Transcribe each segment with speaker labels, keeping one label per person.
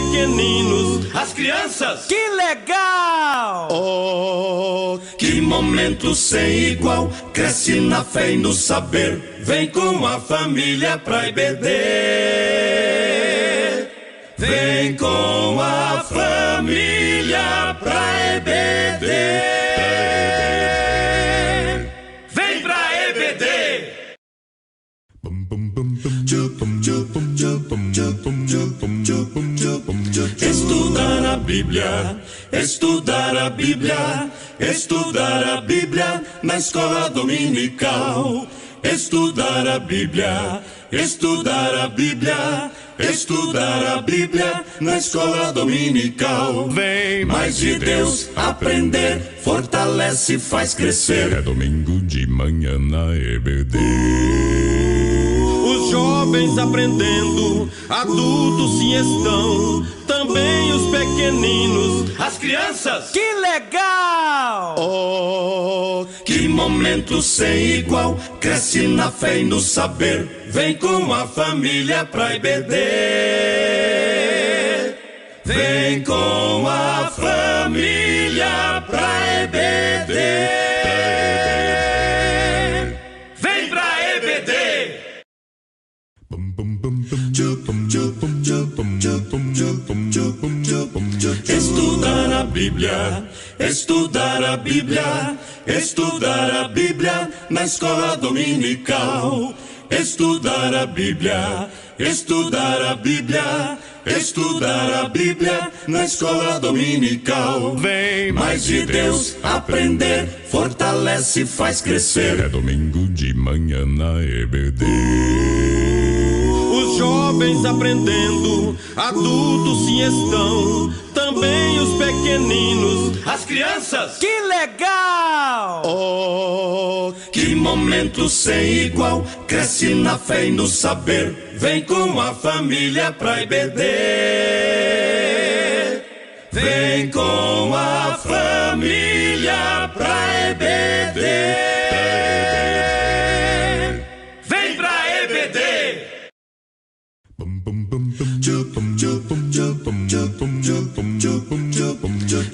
Speaker 1: pequeninos, as crianças.
Speaker 2: Que legal!
Speaker 1: Oh, que momento sem igual, cresce na fé e no saber, vem com a família pra EBD. Vem com a família pra EBD. Vem pra EBD. Estudar a Bíblia, estudar a Bíblia, estudar a Bíblia na escola dominical. Estudar a Bíblia, estudar a Bíblia, estudar a Bíblia na escola dominical. Vem mais de Deus aprender, fortalece e faz crescer.
Speaker 3: É domingo de manhã na EBD.
Speaker 1: Os jovens aprendendo, adultos sim estão, também os pequeninos, as crianças.
Speaker 2: Que legal!
Speaker 1: Oh, que momento sem igual, cresce na fé e no saber, vem com a família pra EBD. Vem com a família pra EBD. Vem pra EBD. Estudar a Bíblia, estudar a Bíblia, estudar a Bíblia na escola dominical. Estudar a Bíblia, estudar a Bíblia, estudar a Bíblia na escola dominical. Vem mais de Deus aprender, fortalece e faz crescer.
Speaker 3: É domingo de manhã na EBD.
Speaker 1: Os jovens aprendendo, adultos sim estão, também os pequeninos, as crianças.
Speaker 2: Que legal!
Speaker 1: Oh, que momento sem igual, cresce na fé e no saber, vem com a família pra EBD. Vem com a família pra EBD. Vem pra EBD.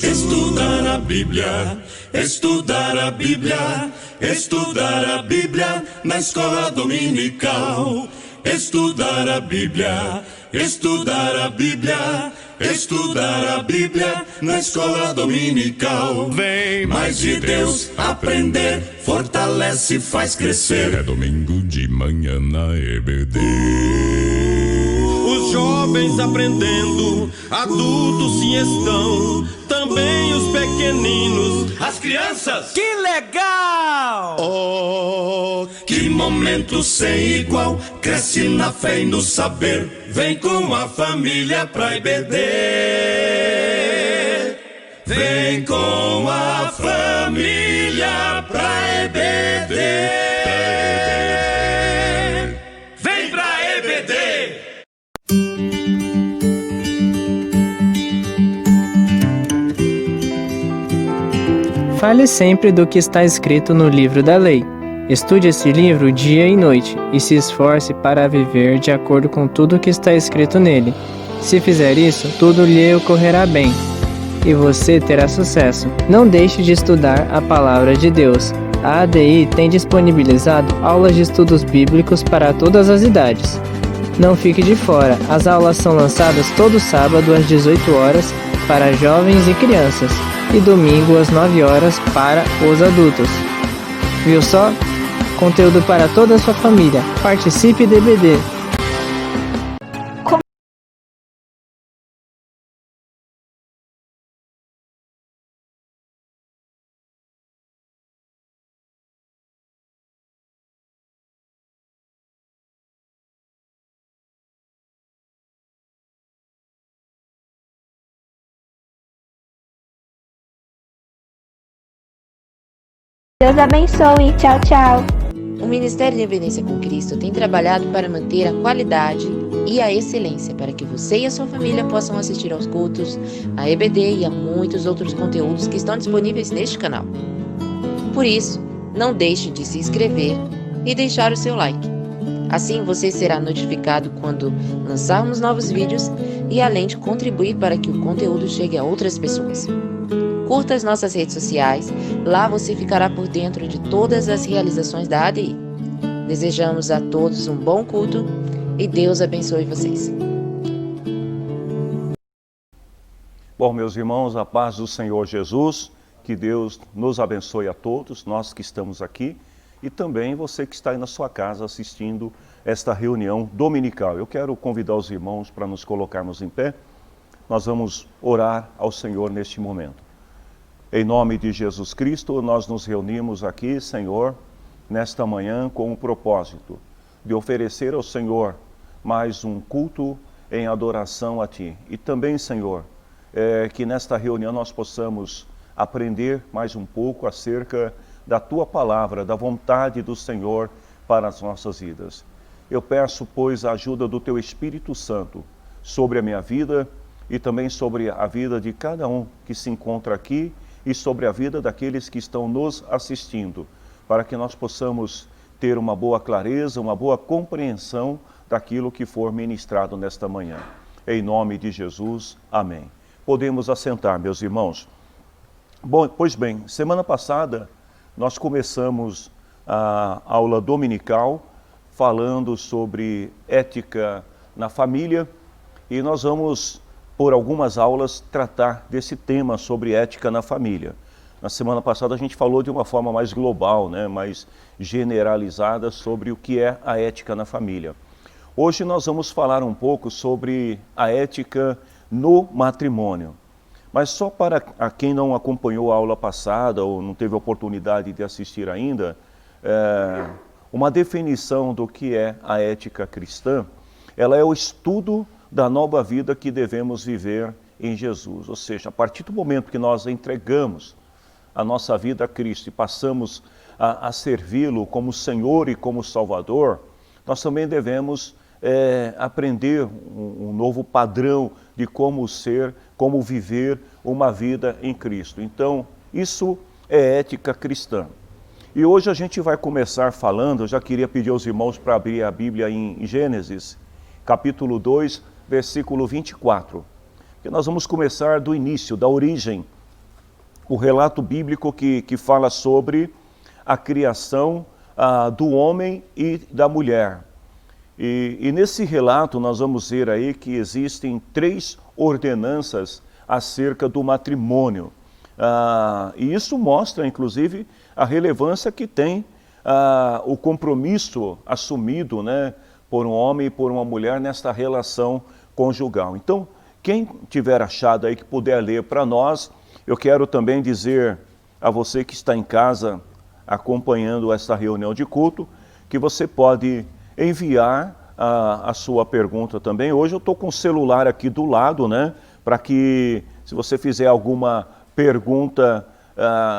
Speaker 1: Estudar a Bíblia, estudar a Bíblia, estudar a Bíblia na escola dominical. Estudar a Bíblia, estudar a Bíblia, estudar a Bíblia na escola dominical. Vem mais de Deus aprender, fortalece e faz crescer.
Speaker 3: É domingo de manhã na EBD.
Speaker 1: Os jovens aprendendo, adultos sim estão, também os pequeninos, as crianças.
Speaker 2: Que legal!
Speaker 1: Oh, que momento sem igual, cresce na fé e no saber, vem com a família pra EBD. Vem com a família pra EBD. Vem pra EBD.
Speaker 4: Fale sempre do que está escrito no livro da lei. Estude esse livro dia e noite e se esforce para viver de acordo com tudo que está escrito nele. Se fizer isso, tudo lhe ocorrerá bem e você terá sucesso. Não deixe de estudar a palavra de Deus. A ADI tem disponibilizado aulas de estudos bíblicos para todas as idades. Não fique de fora, as aulas são lançadas todo sábado às 18 horas para jovens e crianças e domingo às 9 horas para os adultos. Viu só? Conteúdo para toda a sua família. Participe do EBD.
Speaker 5: Deus abençoe. Tchau, tchau.
Speaker 6: O Ministério de Evidência com Cristo tem trabalhado para manter a qualidade e a excelência para que você e a sua família possam assistir aos cultos, a EBD e a muitos outros conteúdos que estão disponíveis neste canal. Por isso, não deixe de se inscrever e deixar o seu like. Assim você será notificado quando lançarmos novos vídeos e além de contribuir para que o conteúdo chegue a outras pessoas. Curta as nossas redes sociais, lá você ficará por dentro de todas as realizações da ADI. Desejamos a todos um bom culto e Deus abençoe vocês.
Speaker 7: Bom, meus irmãos, a paz do Senhor Jesus, que Deus nos abençoe a todos, nós que estamos aqui e também você que está aí na sua casa assistindo esta reunião dominical. Eu quero convidar os irmãos para nos colocarmos em pé. Nós vamos orar ao Senhor neste momento. Em nome de Jesus Cristo, nós nos reunimos aqui, Senhor, nesta manhã com o propósito de oferecer ao Senhor mais um culto em adoração a Ti. E também, Senhor, que nesta reunião nós possamos aprender mais um pouco acerca da Tua palavra, da vontade do Senhor para as nossas vidas. Eu peço, pois, a ajuda do Teu Espírito Santo sobre a minha vida e também sobre a vida de cada um que se encontra aqui e sobre a vida daqueles que estão nos assistindo, para que nós possamos ter uma boa clareza, uma boa compreensão daquilo que for ministrado nesta manhã. Em nome de Jesus, amém. Podemos assentar, meus irmãos. Bom, pois bem, semana passada nós começamos a aula dominical falando sobre ética na família e nós vamos, por algumas aulas, tratar desse tema sobre ética na família. Na semana passada a gente falou de uma forma mais global, mais generalizada sobre o que é a ética na família. Hoje nós vamos falar um pouco sobre a ética no matrimônio. Mas só para quem não acompanhou a aula passada ou não teve a oportunidade de assistir ainda, uma definição do que é a ética cristã, ela é o estudo da nova vida que devemos viver em Jesus. Ou seja, a partir do momento que nós entregamos a nossa vida a Cristo e passamos a servi-lo como Senhor e como Salvador, nós também devemos aprender um novo padrão de como ser, como viver uma vida em Cristo. Então, isso é ética cristã. E hoje a gente vai começar falando, eu já queria pedir aos irmãos para abrir a Bíblia em Gênesis, capítulo 2, versículo 24. Que nós vamos começar do início, da origem, o relato bíblico que fala sobre a criação do homem e da mulher. E nesse relato nós vamos ver aí que existem 3 ordenanças acerca do matrimônio. E isso mostra, inclusive, a relevância que tem o compromisso assumido, por um homem e por uma mulher nesta relação conjugal. Então, quem tiver achado aí que puder ler para nós, eu quero também dizer a você que está em casa acompanhando essa reunião de culto, que você pode enviar a sua pergunta também. Hoje eu estou com o celular aqui do lado, para que se você fizer alguma pergunta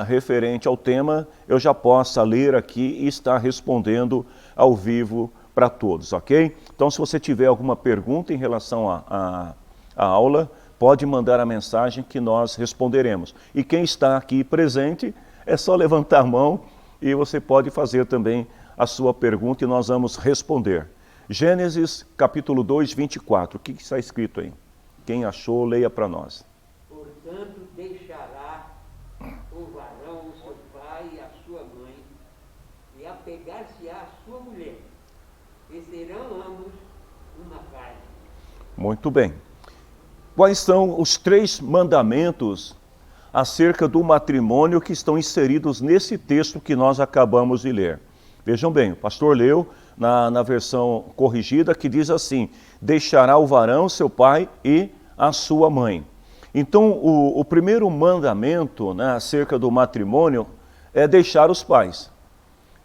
Speaker 7: referente ao tema, eu já possa ler aqui e estar respondendo ao vivo para todos, ok? Então, se você tiver alguma pergunta em relação à aula, pode mandar a mensagem que nós responderemos. E quem está aqui presente, é só levantar a mão e você pode fazer também a sua pergunta e nós vamos responder. Gênesis capítulo 2, 24. O que está escrito aí? Quem achou, leia para nós.
Speaker 8: Portanto, deixará o varão o seu pai e a sua mãe, e apegar-se-á à sua mulher, e serão ambos uma carne.
Speaker 7: Muito bem. Quais são os 3 mandamentos acerca do matrimônio que estão inseridos nesse texto que nós acabamos de ler? Vejam bem, o pastor leu na versão corrigida que diz assim: deixará o varão seu pai e a sua mãe. Então, o primeiro mandamento acerca do matrimônio é deixar os pais.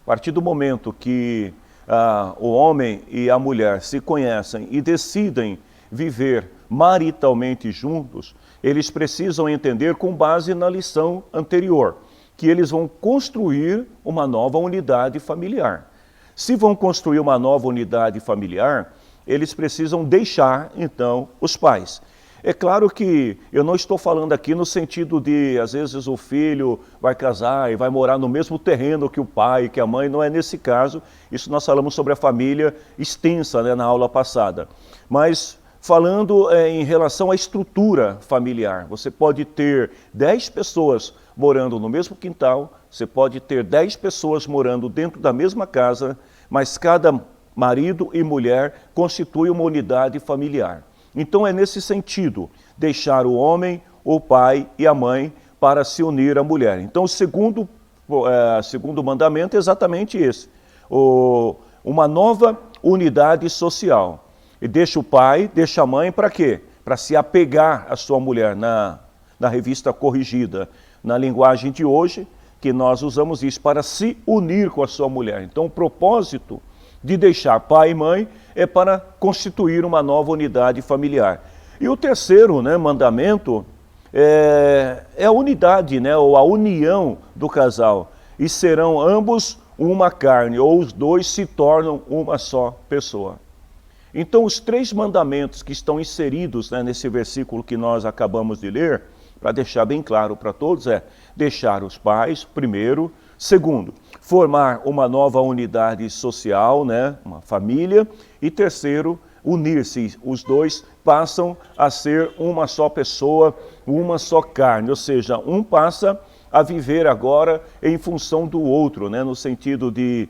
Speaker 7: A partir do momento que o homem e a mulher se conhecem e decidem viver maritalmente juntos, eles precisam entender com base na lição anterior, que eles vão construir uma nova unidade familiar. Se vão construir uma nova unidade familiar, eles precisam deixar, então, os pais. É claro que eu não estou falando aqui no sentido de, às vezes, o filho vai casar e vai morar no mesmo terreno que o pai, que a mãe, não é nesse caso. Isso nós falamos sobre a família extensa, né, na aula passada. Mas falando em relação à estrutura familiar, você pode ter 10 pessoas morando no mesmo quintal, você pode ter 10 pessoas morando dentro da mesma casa, mas cada marido e mulher constitui uma unidade familiar. Então é nesse sentido, deixar o homem, o pai e a mãe para se unir à mulher. Então o segundo mandamento é exatamente esse, uma nova unidade social. E deixa o pai, deixa a mãe para quê? Para se apegar à sua mulher, na revista corrigida, na linguagem de hoje, que nós usamos isso, para se unir com a sua mulher. Então o propósito de deixar pai e mãe é para constituir uma nova unidade familiar. E o terceiro, né, mandamento é a unidade, né, ou a união do casal. E serão ambos uma carne, ou os dois se tornam uma só pessoa. Então os 3 mandamentos que estão inseridos, né, nesse versículo que nós acabamos de ler, para deixar bem claro para todos, é deixar os pais, primeiro. Segundo, formar uma nova unidade social, né, uma família. E terceiro, unir-se. Os dois passam a ser uma só pessoa, uma só carne. Ou seja, um passa a viver agora em função do outro, né, no sentido de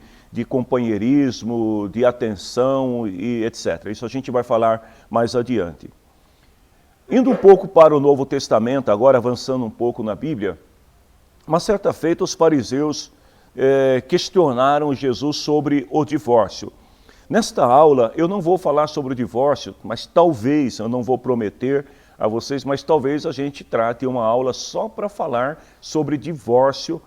Speaker 7: companheirismo, de atenção e etc. Isso a gente vai falar mais adiante. Indo um pouco para o Novo Testamento, agora avançando um pouco na Bíblia, uma certa feita os fariseus questionaram Jesus sobre o divórcio. Nesta aula eu não vou falar sobre o divórcio, mas talvez, eu não vou prometer a vocês, mas talvez a gente trate uma aula só para falar sobre divórcio,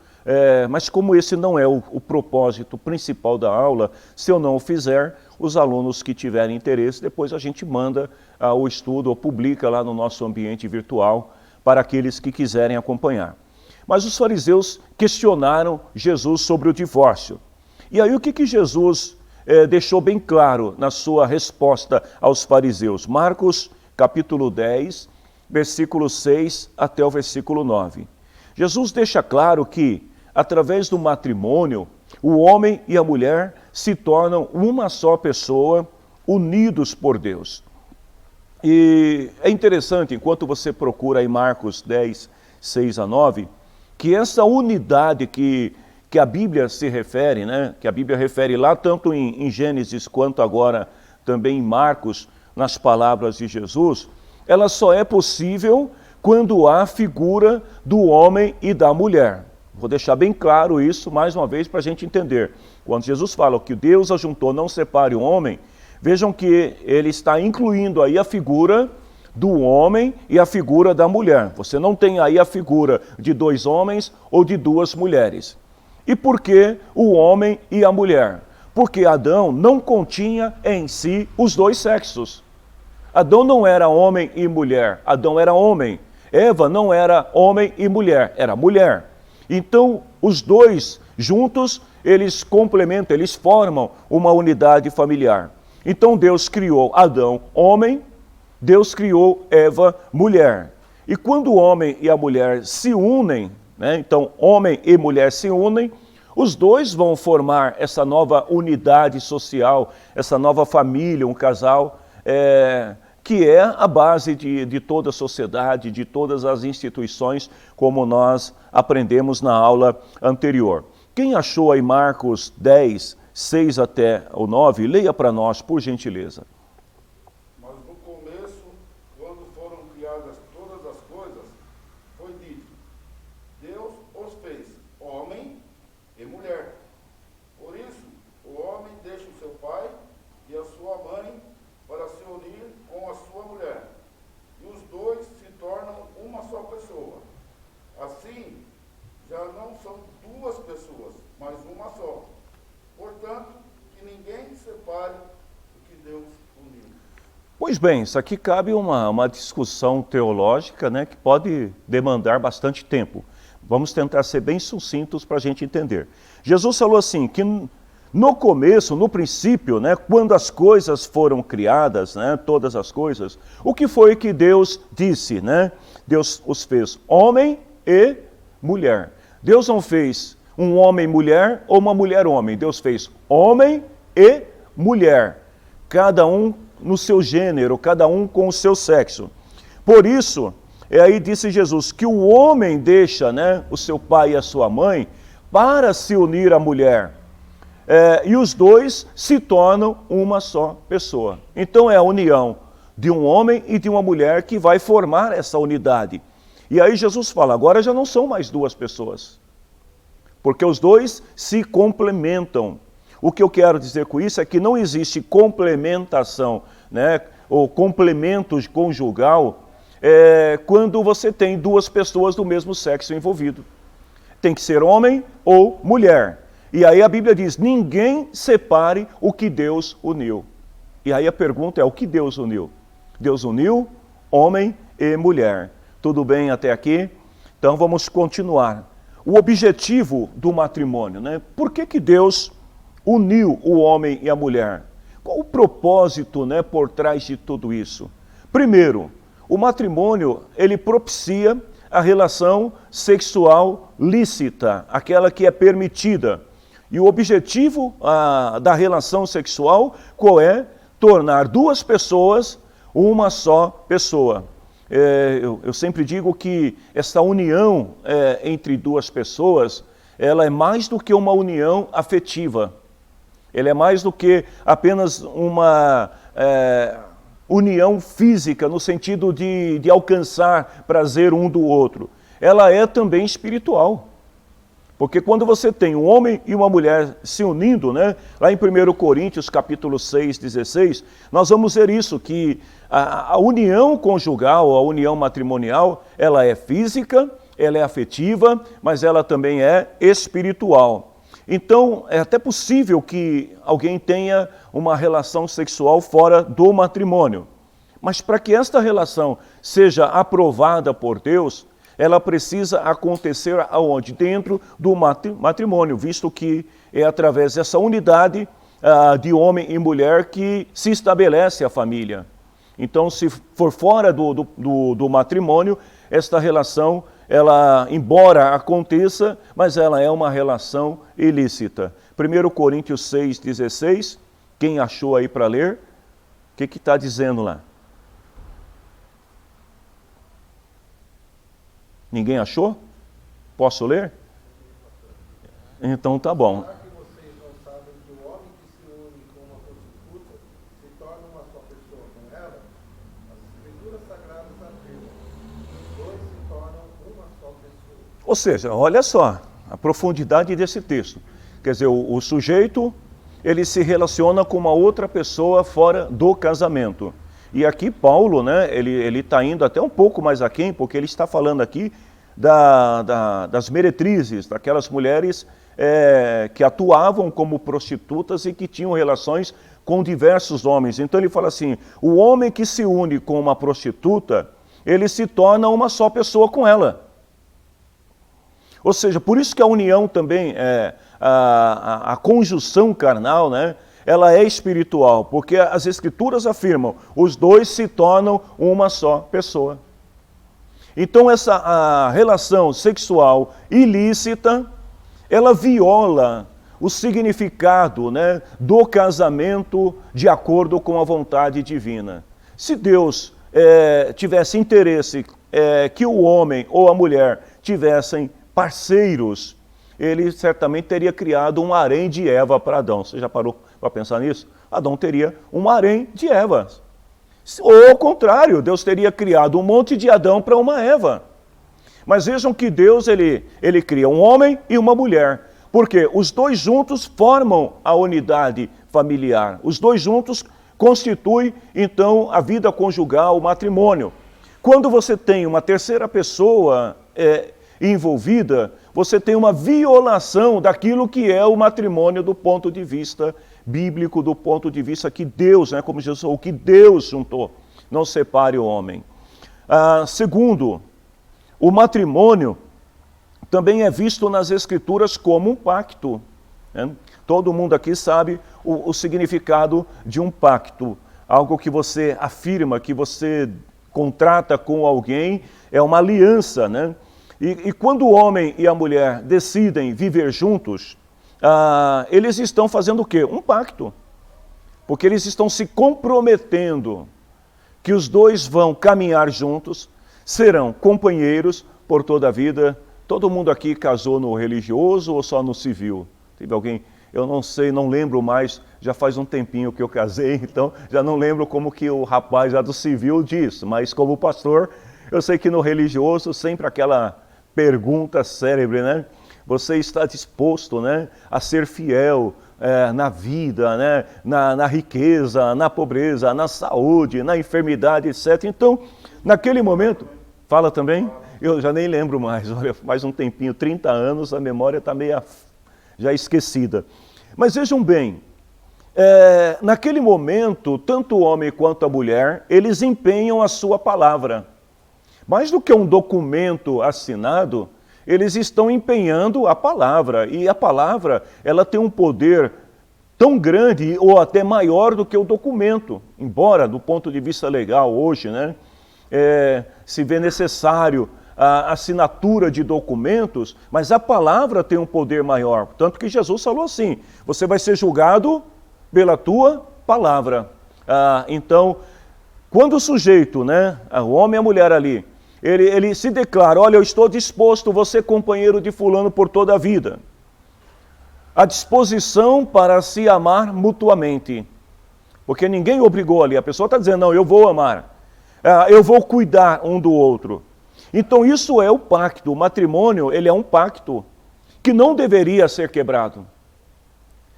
Speaker 7: mas como esse não é o propósito principal da aula, se eu não o fizer, os alunos que tiverem interesse, depois a gente manda o estudo ou publica lá no nosso ambiente virtual para aqueles que quiserem acompanhar. Mas os fariseus questionaram Jesus sobre o divórcio. E aí o que Jesus deixou bem claro na sua resposta aos fariseus? Marcos capítulo 10, versículo 6 até o versículo 9. Jesus deixa claro que, através do matrimônio, o homem e a mulher se tornam uma só pessoa, unidos por Deus. E é interessante, enquanto você procura em Marcos 10, 6 a 9, que essa unidade que a Bíblia se refere, né, que a Bíblia refere lá tanto em Gênesis quanto agora também em Marcos, nas palavras de Jesus, ela só é possível quando há a figura do homem e da mulher. Vou deixar bem claro isso mais uma vez para a gente entender. Quando Jesus fala que Deus ajuntou, não separe o homem, vejam que ele está incluindo aí a figura do homem e a figura da mulher. Você não tem aí a figura de 2 homens ou de 2 mulheres. E por que o homem e a mulher? Porque Adão não continha em si os 2 sexos. Adão não era homem e mulher, Adão era homem. Eva não era homem e mulher, era mulher. Então, os 2 juntos, eles complementam, eles formam uma unidade familiar. Então, Deus criou Adão, homem, Deus criou Eva, mulher. E quando o homem e a mulher se unem, né, então homem e mulher se unem, os 2 vão formar essa nova unidade social, essa nova família, um casal, que é a base de toda a sociedade, de todas as instituições, como nós aprendemos na aula anterior. Quem achou aí Marcos 10, 6 até o 9, leia para nós, por gentileza.
Speaker 9: Mas no começo, quando foram criadas todas as coisas, foi dito, Deus os fez homem e mulher. Por isso, o homem deixa o seu pai e a sua mãe para se unir com a sua mulher. E os 2 se tornam uma só pessoa. Assim, já não são 2 pessoas, mas uma só. Portanto, que ninguém separe o que Deus uniu.
Speaker 7: Pois bem, isso aqui cabe uma discussão teológica, né, que pode demandar bastante tempo. Vamos tentar ser bem sucintos para a gente entender. Jesus falou assim, que No começo, no princípio, né, quando as coisas foram criadas, né, todas as coisas, o que foi que Deus disse, né? Deus os fez homem e mulher. Deus não fez um homem mulher ou uma mulher homem. Deus fez homem e mulher, cada um no seu gênero, cada um com o seu sexo. Por isso, aí disse Jesus que o homem deixa, né, o seu pai e a sua mãe para se unir à mulher. E os dois se tornam uma só pessoa. Então é a união de um homem e de uma mulher que vai formar essa unidade. E aí Jesus fala, agora já não são mais duas pessoas, porque os dois se complementam. O que eu quero dizer com isso é que não existe complementação, né, ou complemento conjugal, quando você tem duas pessoas do mesmo sexo envolvido. Tem que ser homem ou mulher. E aí a Bíblia diz, ninguém separe o que Deus uniu. E aí a pergunta é, o que Deus uniu? Deus uniu homem e mulher. Tudo bem até aqui? Então vamos continuar. O objetivo do matrimônio, né? Por que Deus uniu o homem e a mulher? Qual o propósito, né, por trás de tudo isso? Primeiro, o matrimônio, ele propicia a relação sexual lícita, aquela que é permitida. E o objetivo da relação sexual, qual é? Tornar duas pessoas uma só pessoa. Eu sempre digo que essa união entre duas pessoas, ela é mais do que uma união afetiva. Ela é mais do que apenas uma união física, no sentido de alcançar prazer um do outro. Ela é também espiritual. Porque quando você tem um homem e uma mulher se unindo, né, lá em 1 Coríntios capítulo 6, 16, nós vamos ver isso, que a união conjugal, a união matrimonial, ela é física, ela é afetiva, mas ela também é espiritual. Então, é até possível que alguém tenha uma relação sexual fora do matrimônio. Mas para que esta relação seja aprovada por Deus, ela precisa acontecer aonde? Dentro do matrimônio, visto que é através dessa unidade de homem e mulher que se estabelece a família. Então, se for fora do matrimônio, esta relação, ela, embora aconteça, mas ela é uma relação ilícita. 1 Coríntios 6, 16, quem achou aí para ler? O que está dizendo lá? Ninguém achou? Posso ler? Então tá bom.
Speaker 9: Será que vocês não sabem que o homem que se une com uma prostituta se torna uma só pessoa com ela? As escrituras sagradas afirmam que os dois se tornam uma só pessoa.
Speaker 7: Ou seja, olha só a profundidade desse texto. Quer dizer, o sujeito, ele se relaciona com uma outra pessoa fora do casamento. E aqui Paulo, né, ele está indo até um pouco mais aquém, porque ele está falando aqui das meretrizes, daquelas mulheres que atuavam como prostitutas e que tinham relações com diversos homens. Então ele fala assim, o homem que se une com uma prostituta, ele se torna uma só pessoa com ela. Ou seja, por isso que a união também, a conjunção carnal, né, ela é espiritual, porque as escrituras afirmam, os dois se tornam uma só pessoa. Então a relação sexual ilícita, ela viola o significado, né, do casamento de acordo com a vontade divina. Se Deus tivesse interesse que o homem ou a mulher tivessem parceiros, ele certamente teria criado um harém de Eva para Adão. Você já parou para pensar nisso? Adão teria um harém de Eva. Ou ao contrário, Deus teria criado um monte de Adão para uma Eva. Mas vejam que Deus ele cria um homem e uma mulher. Porque os dois juntos formam a unidade familiar. Os dois juntos constituem, então, a vida conjugal, o matrimônio. Quando você tem uma terceira pessoa envolvida, você tem uma violação daquilo que é o matrimônio do ponto de vista bíblico, do ponto de vista que Deus, né, como Jesus falou, que Deus juntou, não separe o homem. Segundo, o matrimônio também é visto nas Escrituras como um pacto. Né? Todo mundo aqui sabe o significado de um pacto. Algo que você afirma, que você contrata com alguém, é uma aliança, né? E quando o homem e a mulher decidem viver juntos, eles estão fazendo o quê? Um pacto. Porque eles estão se comprometendo que os dois vão caminhar juntos, serão companheiros por toda a vida. Todo mundo aqui casou no religioso ou só no civil? Teve alguém? Eu não sei, não lembro mais, já faz um tempinho que eu casei, então já não lembro como que o rapaz lá do civil diz, mas como pastor, eu sei que no religioso sempre aquela pergunta célebre, né? Você está disposto, né, a ser fiel na vida, né, na riqueza, na pobreza, na saúde, na enfermidade, etc. Então, naquele momento, fala também? Eu já nem lembro mais, olha, faz um tempinho, 30 anos, a memória está meio já esquecida. Mas vejam bem, naquele momento, tanto o homem quanto a mulher, eles empenham a sua palavra. Mais do que um documento assinado, eles estão empenhando a palavra. E a palavra, ela tem um poder tão grande ou até maior do que o documento. Embora, do ponto de vista legal, hoje, né, se vê necessário a assinatura de documentos, mas a palavra tem um poder maior. Tanto que Jesus falou assim, você vai ser julgado pela tua palavra. Então, quando o sujeito, né, o homem e a mulher ali, ele se declara, olha, eu estou disposto, você companheiro de fulano por toda a vida. A disposição para se amar mutuamente. Porque ninguém obrigou ali, a pessoa está dizendo, não, eu vou amar, eu vou cuidar um do outro. Então isso é o pacto, o matrimônio, ele é um pacto que não deveria ser quebrado.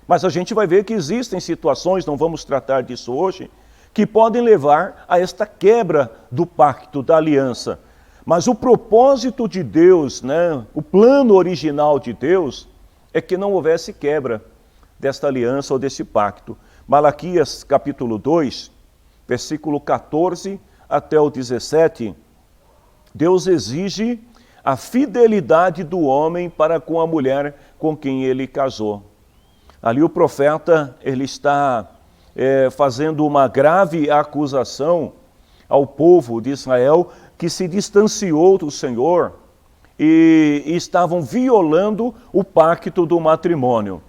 Speaker 7: Mas a gente vai ver que existem situações, não vamos tratar disso hoje, que podem levar a esta quebra do pacto, da aliança. Mas o propósito de Deus, né, o plano original de Deus, é que não houvesse quebra desta aliança ou desse pacto. Malaquias capítulo 2, versículo 14 até o 17, Deus exige a fidelidade do homem para com a mulher com quem ele casou. Ali o profeta, ele está fazendo uma grave acusação ao povo de Israel que se distanciou do Senhor e estavam violando o pacto do matrimônio.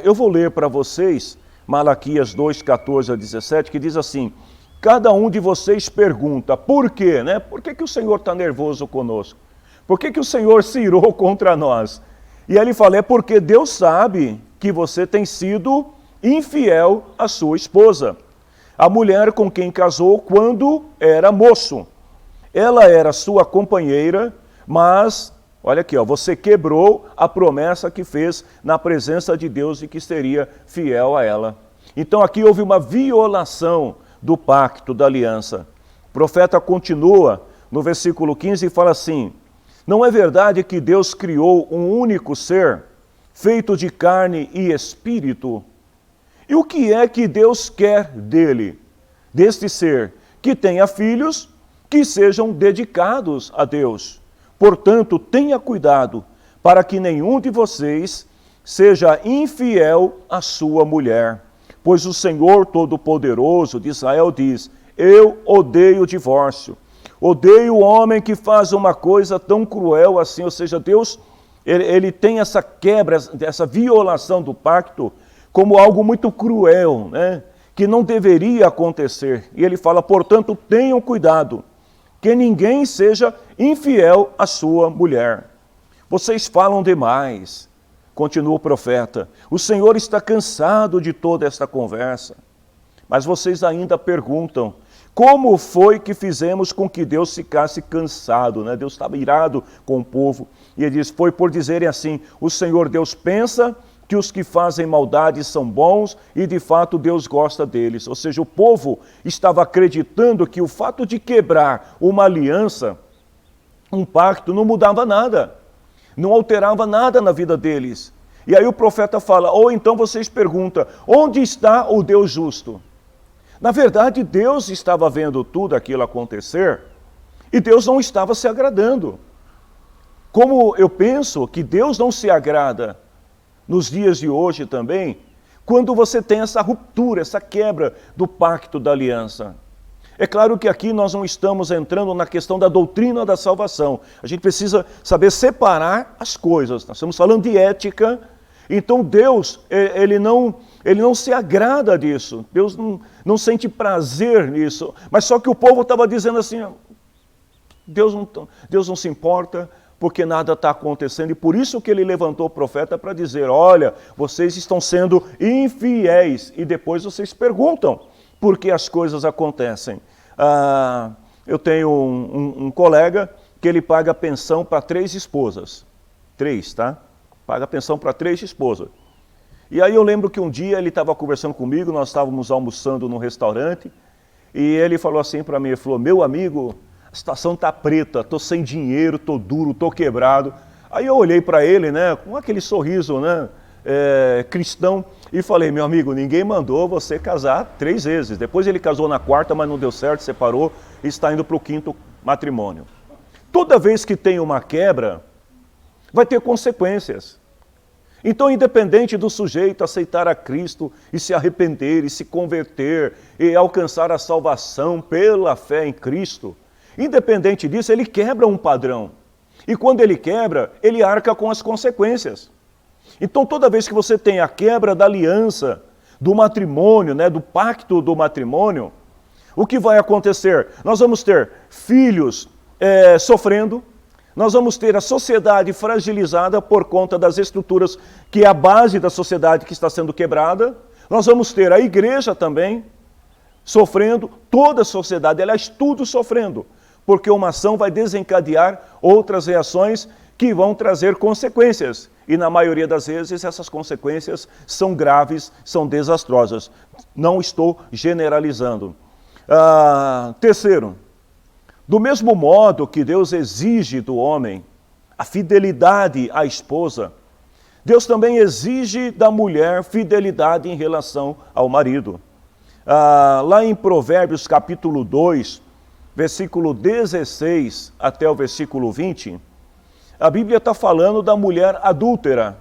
Speaker 7: Eu vou ler para vocês Malaquias 2, 14 a 17, que diz assim, cada um de vocês pergunta, por quê? Né? Por que o Senhor está nervoso conosco? Por que o Senhor se irou contra nós? E ele fala, é porque Deus sabe que você tem sido infiel à sua esposa, a mulher com quem casou quando era moço. Ela era sua companheira, mas, olha aqui, você quebrou a promessa que fez na presença de Deus e que seria fiel a ela. Então aqui houve uma violação do pacto, da aliança. O profeta continua no versículo 15 e fala assim, não é verdade que Deus criou um único ser, feito de carne e espírito? E o que é que Deus quer dele, deste ser? Que tenha filhos que sejam dedicados a Deus. Portanto, tenha cuidado para que nenhum de vocês seja infiel à sua mulher. Pois o Senhor Todo-Poderoso de Israel diz, eu odeio o divórcio, odeio o homem que faz uma coisa tão cruel assim, ou seja, Deus, ele tem essa quebra, essa violação do pacto como algo muito cruel, né? Que não deveria acontecer. E ele fala, portanto, tenham cuidado, que ninguém seja infiel à sua mulher. Vocês falam demais, continua o profeta. O Senhor está cansado de toda esta conversa. Mas vocês ainda perguntam, como foi que fizemos com que Deus ficasse cansado? Né? Deus estava irado com o povo. E ele diz, foi por dizerem assim, o Senhor Deus pensa que os que fazem maldade são bons e de fato Deus gosta deles. Ou seja, o povo estava acreditando que o fato de quebrar uma aliança, um pacto, não mudava nada, não alterava nada na vida deles. E aí o profeta fala, ou então vocês perguntam, onde está o Deus justo? Na verdade, Deus estava vendo tudo aquilo acontecer e Deus não estava se agradando. Como eu penso que Deus não se agrada nos dias de hoje também, quando você tem essa ruptura, essa quebra do pacto da aliança. É claro que aqui nós não estamos entrando na questão da doutrina da salvação. A gente precisa saber separar as coisas. Nós estamos falando de ética. Então Deus, ele não se agrada disso. Deus não sente prazer nisso. Mas só que o povo estava dizendo assim, Deus não se importa porque nada está acontecendo. E por isso que ele levantou o profeta para dizer, olha, vocês estão sendo infiéis. E depois vocês perguntam por que as coisas acontecem. Eu tenho um colega que ele paga pensão para 3 esposas. 3, tá? Paga pensão para 3 esposas. E aí eu lembro que um dia ele estava conversando comigo, nós estávamos almoçando num restaurante, e ele falou assim para mim, ele falou, meu amigo, a situação está preta, estou sem dinheiro, estou duro, estou quebrado. Aí eu olhei para ele, né, com aquele sorriso, né, cristão, e falei, meu amigo, ninguém mandou você casar 3 vezes. Depois ele casou na 4ª, mas não deu certo, separou, e está indo para o 5º matrimônio. Toda vez que tem uma quebra, vai ter consequências. Então, independente do sujeito aceitar a Cristo e se arrepender e se converter e alcançar a salvação pela fé em Cristo, independente disso, ele quebra um padrão. E quando ele quebra, ele arca com as consequências. Então, toda vez que você tem a quebra da aliança, do matrimônio, né, do pacto do matrimônio, o que vai acontecer? Nós vamos ter filhos sofrendo, nós vamos ter a sociedade fragilizada por conta das estruturas que é a base da sociedade que está sendo quebrada. Nós vamos ter a igreja também sofrendo, toda a sociedade, aliás, tudo sofrendo, porque uma ação vai desencadear outras reações que vão trazer consequências. E na maioria das vezes essas consequências são graves, são desastrosas. Não estou generalizando. Terceiro, do mesmo modo que Deus exige do homem a fidelidade à esposa, Deus também exige da mulher fidelidade em relação ao marido. Lá em Provérbios capítulo 2, versículo 16 até o versículo 20, a Bíblia está falando da mulher adúltera,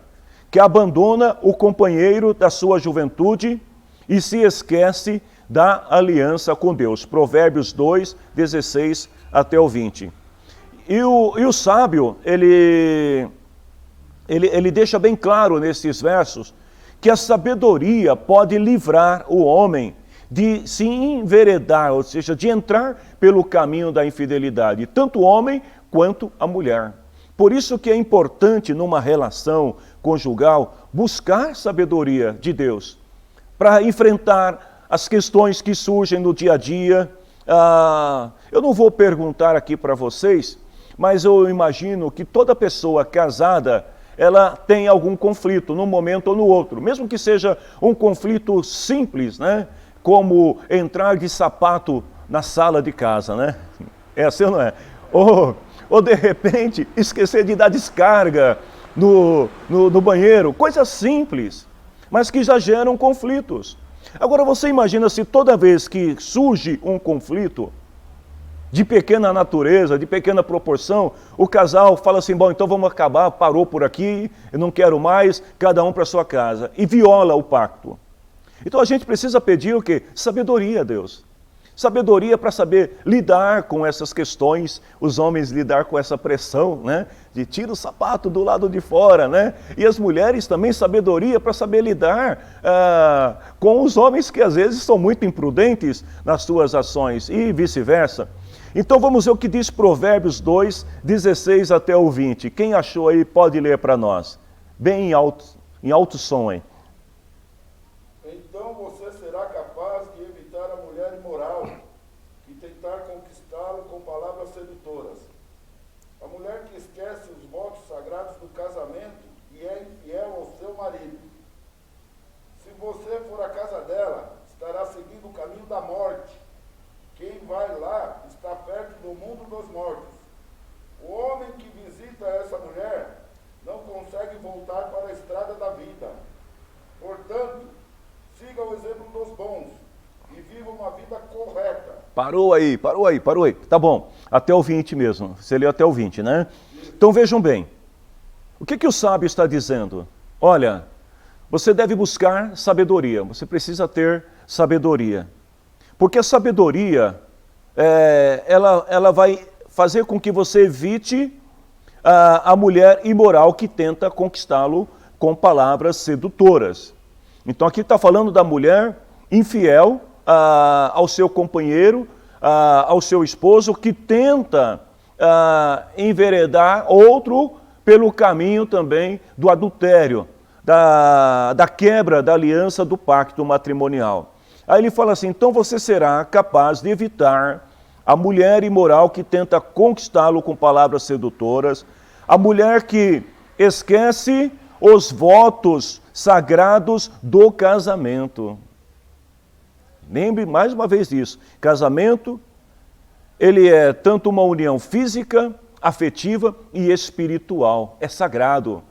Speaker 7: que abandona o companheiro da sua juventude e se esquece da aliança com Deus. Provérbios 2, 16 até o 20. E o sábio, ele deixa bem claro nesses versos que a sabedoria pode livrar o homem de se enveredar, ou seja, de entrar pelo caminho da infidelidade, tanto o homem quanto a mulher. Por isso que é importante numa relação conjugal buscar sabedoria de Deus para enfrentar as questões que surgem no dia a dia. Eu não vou perguntar aqui para vocês, mas eu imagino que toda pessoa casada, ela tem algum conflito num momento ou no outro, mesmo que seja um conflito simples, né? Como entrar de sapato na sala de casa, né? É assim ou não é? Ou de repente esquecer de dar descarga no banheiro, coisas simples, mas que já geram conflitos. Agora você imagina se toda vez que surge um conflito de pequena natureza, de pequena proporção, o casal fala assim, bom, então vamos acabar, parou por aqui, eu não quero mais, cada um para sua casa, e viola o pacto. Então a gente precisa pedir o quê? Sabedoria a Deus. Sabedoria para saber lidar com essas questões, os homens lidar com essa pressão, né? De tira o sapato do lado de fora, né? E as mulheres também sabedoria para saber lidar com os homens que às vezes são muito imprudentes nas suas ações e vice-versa. Então vamos ver o que diz Provérbios 2, 16 até o 20. Quem achou aí pode ler para nós. Bem em alto som aí.
Speaker 9: Então você será capaz de evitar a mulher imoral e tentar conquistá-lo com palavras sedutoras. A mulher que esquece os votos sagrados do casamento e é infiel ao seu marido. Se você for à casa dela, estará seguindo o caminho da morte. Quem vai lá está perto do mundo dos mortos. O homem que visita essa mulher não consegue voltar para a estrada da vida. Portanto, siga o exemplo dos bons e viva uma vida correta.
Speaker 7: Parou aí. Tá bom, até o 20 mesmo. Você leu até o 20, né? Então vejam bem. O que o sábio está dizendo? Olha, você deve buscar sabedoria, você precisa ter sabedoria. Porque a sabedoria, ela vai fazer com que você evite a mulher imoral que tenta conquistá-lo com palavras sedutoras. Então aqui está falando da mulher infiel ao seu companheiro, ao seu esposo, que tenta enveredar outro pelo caminho também do adultério, da quebra da aliança do pacto matrimonial. Aí ele fala assim, então você será capaz de evitar a mulher imoral que tenta conquistá-lo com palavras sedutoras, a mulher que esquece os votos sagrados do casamento. Lembre mais uma vez disso, casamento, ele é tanto uma união física, afetiva e espiritual, é sagrado.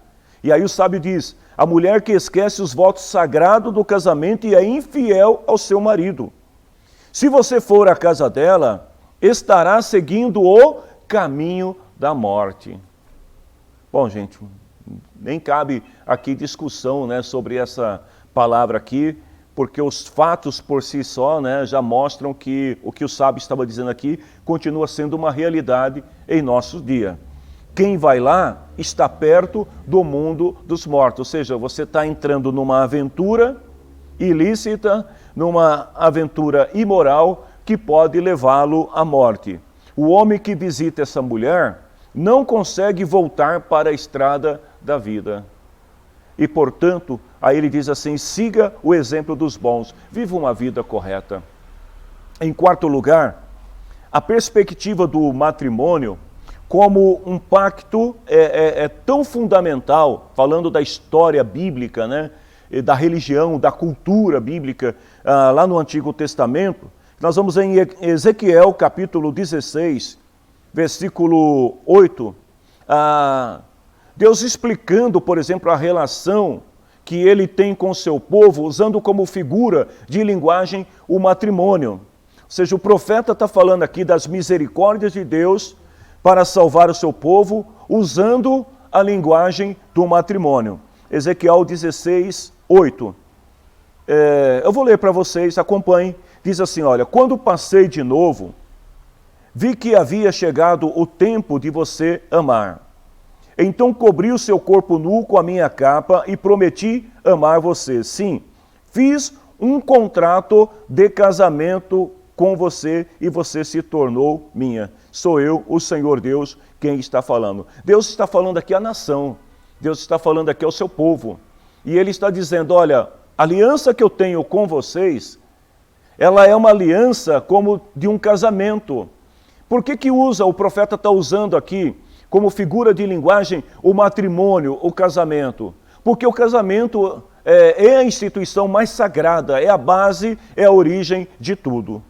Speaker 7: E aí o sábio diz, a mulher que esquece os votos sagrados do casamento e é infiel ao seu marido. Se você for à casa dela, estará seguindo o caminho da morte. Bom, gente, nem cabe aqui discussão, né, sobre essa palavra aqui, porque os fatos por si só, né, já mostram que o que o sábio estava dizendo aqui continua sendo uma realidade em nosso dia. Quem vai lá está perto do mundo dos mortos, ou seja, você está entrando numa aventura ilícita, numa aventura imoral que pode levá-lo à morte. O homem que visita essa mulher não consegue voltar para a estrada da vida. E, portanto, aí ele diz assim, siga o exemplo dos bons, viva uma vida correta. Em quarto lugar, a perspectiva do matrimônio como um pacto é tão fundamental, falando da história bíblica, né, da religião, da cultura bíblica, lá no Antigo Testamento. Nós vamos em Ezequiel capítulo 16, versículo 8, Deus explicando, por exemplo, a relação que ele tem com o seu povo, usando como figura de linguagem o matrimônio. Ou seja, o profeta está falando aqui das misericórdias de Deus para salvar o seu povo, usando a linguagem do matrimônio. Ezequiel 16, 8. Eu vou ler para vocês, acompanhem. Diz assim, olha, quando passei de novo, vi que havia chegado o tempo de você amar. Então cobri o seu corpo nu com a minha capa e prometi amar você. Sim, fiz um contrato de casamento com você e você se tornou minha. Sou eu, o Senhor Deus, quem está falando. Deus está falando aqui à nação. Deus está falando aqui ao seu povo. E ele está dizendo, olha, a aliança que eu tenho com vocês, ela é uma aliança como de um casamento. Por que o profeta está usando aqui como figura de linguagem o matrimônio, o casamento? Porque o casamento é a instituição mais sagrada, é a base, é a origem de tudo.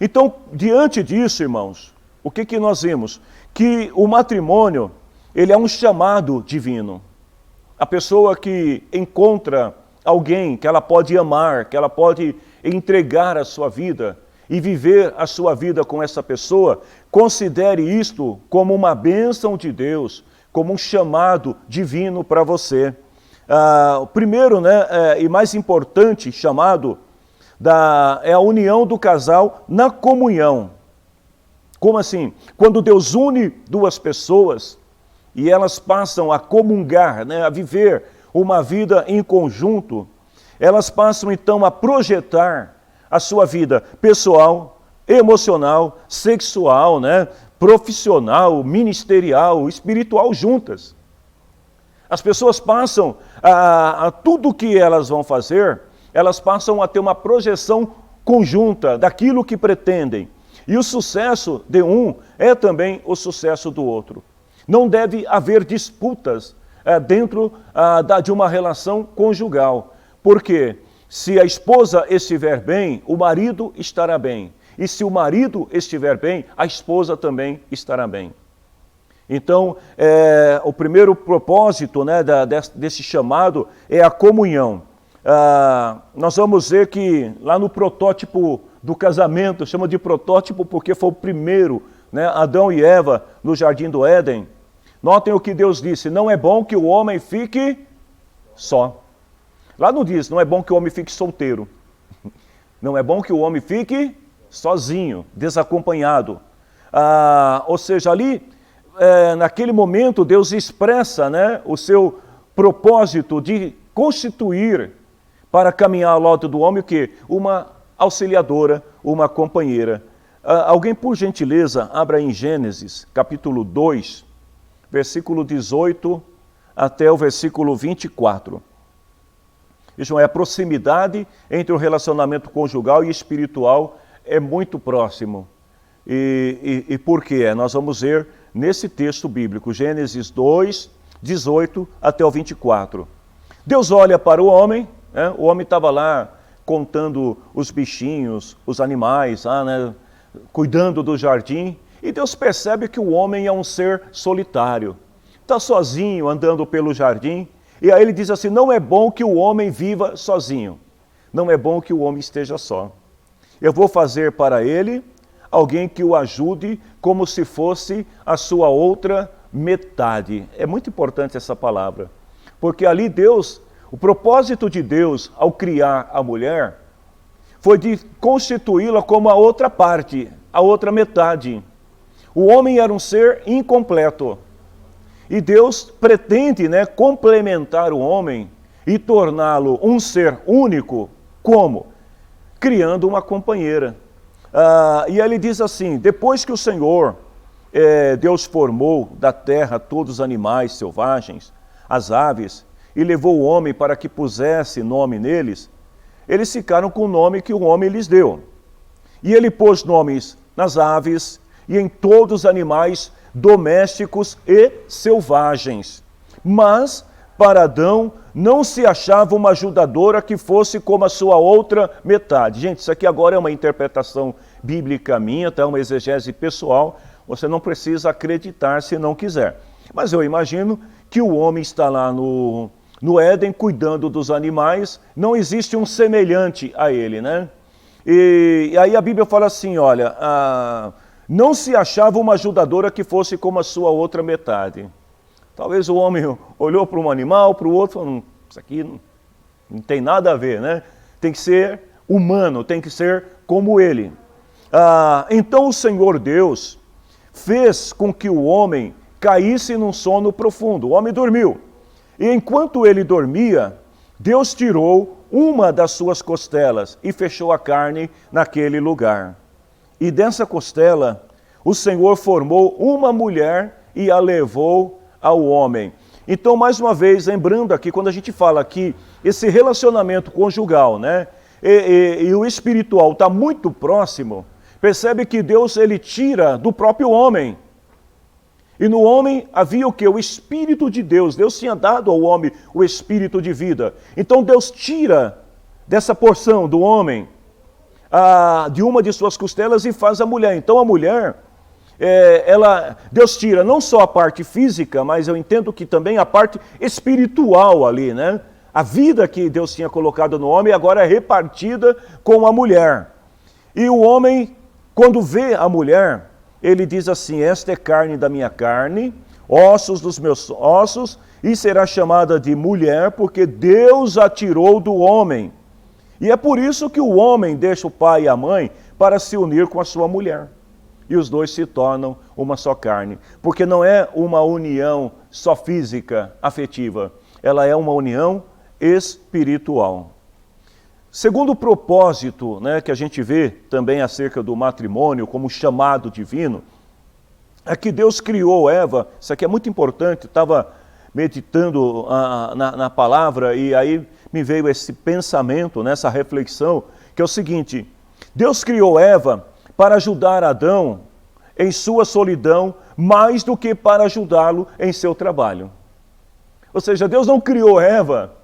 Speaker 7: Então, diante disso, irmãos, o que nós vimos? Que o matrimônio, ele é um chamado divino. A pessoa que encontra alguém que ela pode amar, que ela pode entregar a sua vida e viver a sua vida com essa pessoa, considere isto como uma bênção de Deus, como um chamado divino para você. O primeiro, e mais importante chamado é a união do casal na comunhão. Como assim? Quando Deus une duas pessoas e elas passam a comungar, a viver uma vida em conjunto, elas passam então a projetar a sua vida pessoal, emocional, sexual, profissional, ministerial, espiritual juntas. As pessoas passam a tudo que elas vão fazer, elas passam a ter uma projeção conjunta daquilo que pretendem. E o sucesso de um é também o sucesso do outro. Não deve haver disputas dentro de uma relação conjugal. Porque se a esposa estiver bem, o marido estará bem. E se o marido estiver bem, a esposa também estará bem. Então, o primeiro propósito desse chamado é a comunhão. Nós vamos ver que lá no protótipo do casamento, chama de protótipo porque foi o primeiro, Adão e Eva no Jardim do Éden. Notem o que Deus disse, não é bom que o homem fique só. Lá não diz, não é bom que o homem fique solteiro. Não é bom que o homem fique sozinho, desacompanhado. Ou seja, ali, naquele momento, Deus expressa, né, o seu propósito de constituir para caminhar ao lado do homem o quê? Uma auxiliadora, uma companheira. Alguém, por gentileza, abra em Gênesis, capítulo 2, versículo 18 até o versículo 24. Vejam, a proximidade entre o relacionamento conjugal e espiritual é muito próximo. E por quê? Nós vamos ver nesse texto bíblico, Gênesis 2, 18 até o 24. Deus olha para o homem estava lá contando os bichinhos, os animais, né, cuidando do jardim, e Deus percebe que o homem é um ser solitário. Está sozinho, andando pelo jardim, e aí ele diz assim, não é bom que o homem viva sozinho, não é bom que o homem esteja só. Eu vou fazer para ele alguém que o ajude como se fosse a sua outra metade. É muito importante essa palavra, porque ali Deus, o propósito de Deus ao criar a mulher foi de constituí-la como a outra parte, a outra metade. O homem era um ser incompleto. E Deus pretende, né, complementar o homem e torná-lo um ser único. Como? Criando uma companheira. E ele diz assim, depois que o Senhor, Deus formou da terra todos os animais selvagens, as aves, e levou o homem para que pusesse nome neles, eles ficaram com o nome que o homem lhes deu. E ele pôs nomes nas aves e em todos os animais domésticos e selvagens. Mas para Adão não se achava uma ajudadora que fosse como a sua outra metade. Gente, isso aqui agora é uma interpretação bíblica minha, tá? Uma exegese pessoal. Você não precisa acreditar se não quiser. Mas eu imagino que o homem está lá no Éden cuidando dos animais, não existe um semelhante a ele, né? E aí a Bíblia fala assim, olha, não se achava uma ajudadora que fosse como a sua outra metade. Talvez o homem olhou para um animal, para o outro, falou, isso aqui não tem nada a ver, né? Tem que ser humano, tem que ser como ele. Então o Senhor Deus fez com que o homem caísse num sono profundo. O homem dormiu. E enquanto ele dormia, Deus tirou uma das suas costelas e fechou a carne naquele lugar. E dessa costela, o Senhor formou uma mulher e a levou ao homem. Então, mais uma vez, lembrando aqui, quando a gente fala que esse relacionamento conjugal, né, e o espiritual está muito próximo, percebe que Deus, ele tira do próprio homem. E no homem havia o quê? O Espírito de Deus. Deus tinha dado ao homem o Espírito de vida. Então Deus tira dessa porção do homem, de uma de suas costelas e faz a mulher. Então a mulher, Deus tira não só a parte física, mas eu entendo que também a parte espiritual ali, né? A vida que Deus tinha colocado no homem agora é repartida com a mulher. E o homem, quando vê a mulher, ele diz assim, esta é carne da minha carne, ossos dos meus ossos, e será chamada de mulher, porque Deus a tirou do homem. E é por isso que o homem deixa o pai e a mãe para se unir com a sua mulher. E os dois se tornam uma só carne. Porque não é uma união só física, afetiva. Ela é uma união espiritual. Segundo propósito, né, que a gente vê também acerca do matrimônio como chamado divino, é que Deus criou Eva, isso aqui é muito importante, eu estava meditando na palavra e aí me veio esse pensamento, essa reflexão, que é o seguinte, Deus criou Eva para ajudar Adão em sua solidão, mais do que para ajudá-lo em seu trabalho. Ou seja, Deus não criou Eva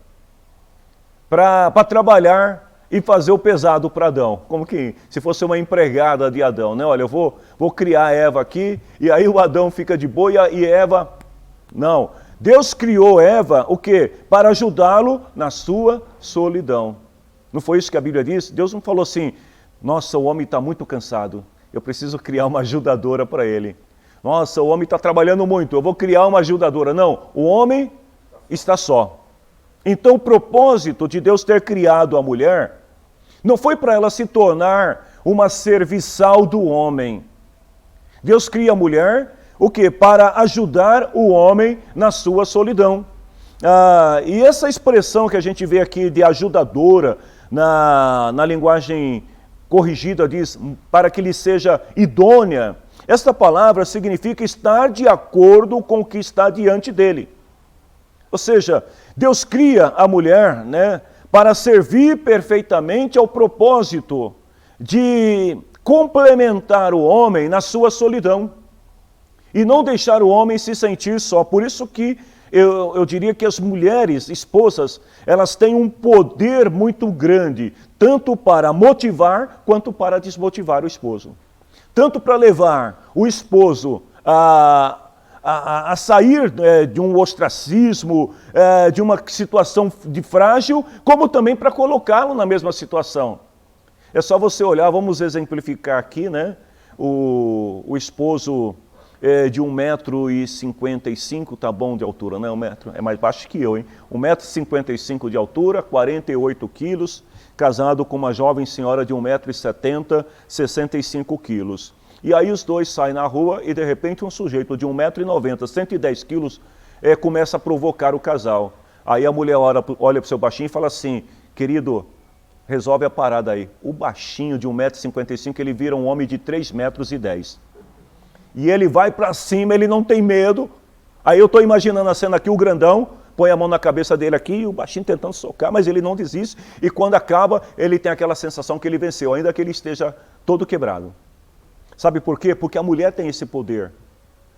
Speaker 7: para trabalhar e fazer o pesado para Adão, como que se fosse uma empregada de Adão, né? Olha, eu vou criar Eva aqui, e aí o Adão fica de boa e Eva... Não, Deus criou Eva, o quê? Para ajudá-lo na sua solidão. Não foi isso que a Bíblia diz? Deus não falou assim, nossa, o homem está muito cansado, eu preciso criar uma ajudadora para ele. Nossa, o homem está trabalhando muito, eu vou criar uma ajudadora. Não, o homem está só. Então o propósito de Deus ter criado a mulher não foi para ela se tornar uma serviçal do homem. Deus cria a mulher, o quê? Para ajudar o homem na sua solidão. E essa expressão que a gente vê aqui de ajudadora, na linguagem corrigida diz, para que lhe seja idônea, esta palavra significa estar de acordo com o que está diante dele. Ou seja, Deus cria a mulher, né, para servir perfeitamente ao propósito de complementar o homem na sua solidão e não deixar o homem se sentir só. Por isso que eu diria que as mulheres, esposas, elas têm um poder muito grande, tanto para motivar quanto para desmotivar o esposo. Tanto para levar o esposo a sair de um ostracismo, de uma situação de frágil, como também para colocá-lo na mesma situação. É só você olhar, vamos exemplificar aqui, né? O esposo de 1,55 m, tá bom de altura, né? 1 metro, é mais baixo que eu, hein? 1,55 m de altura, 48 quilos, casado com uma jovem senhora de 1,70 m, 65 quilos. E aí os dois saem na rua e de repente um sujeito de 1,90 m, 110 quilos, começa a provocar o casal. Aí a mulher olha para o seu baixinho e fala assim, querido, resolve a parada aí. O baixinho de 1,55 m, ele vira um homem de 3,10 m. E ele vai para cima, ele não tem medo. Aí eu estou imaginando a cena aqui, o grandão põe a mão na cabeça dele aqui e o baixinho tentando socar, mas ele não desiste. E quando acaba, ele tem aquela sensação que ele venceu, ainda que ele esteja todo quebrado. Sabe por quê? Porque a mulher tem esse poder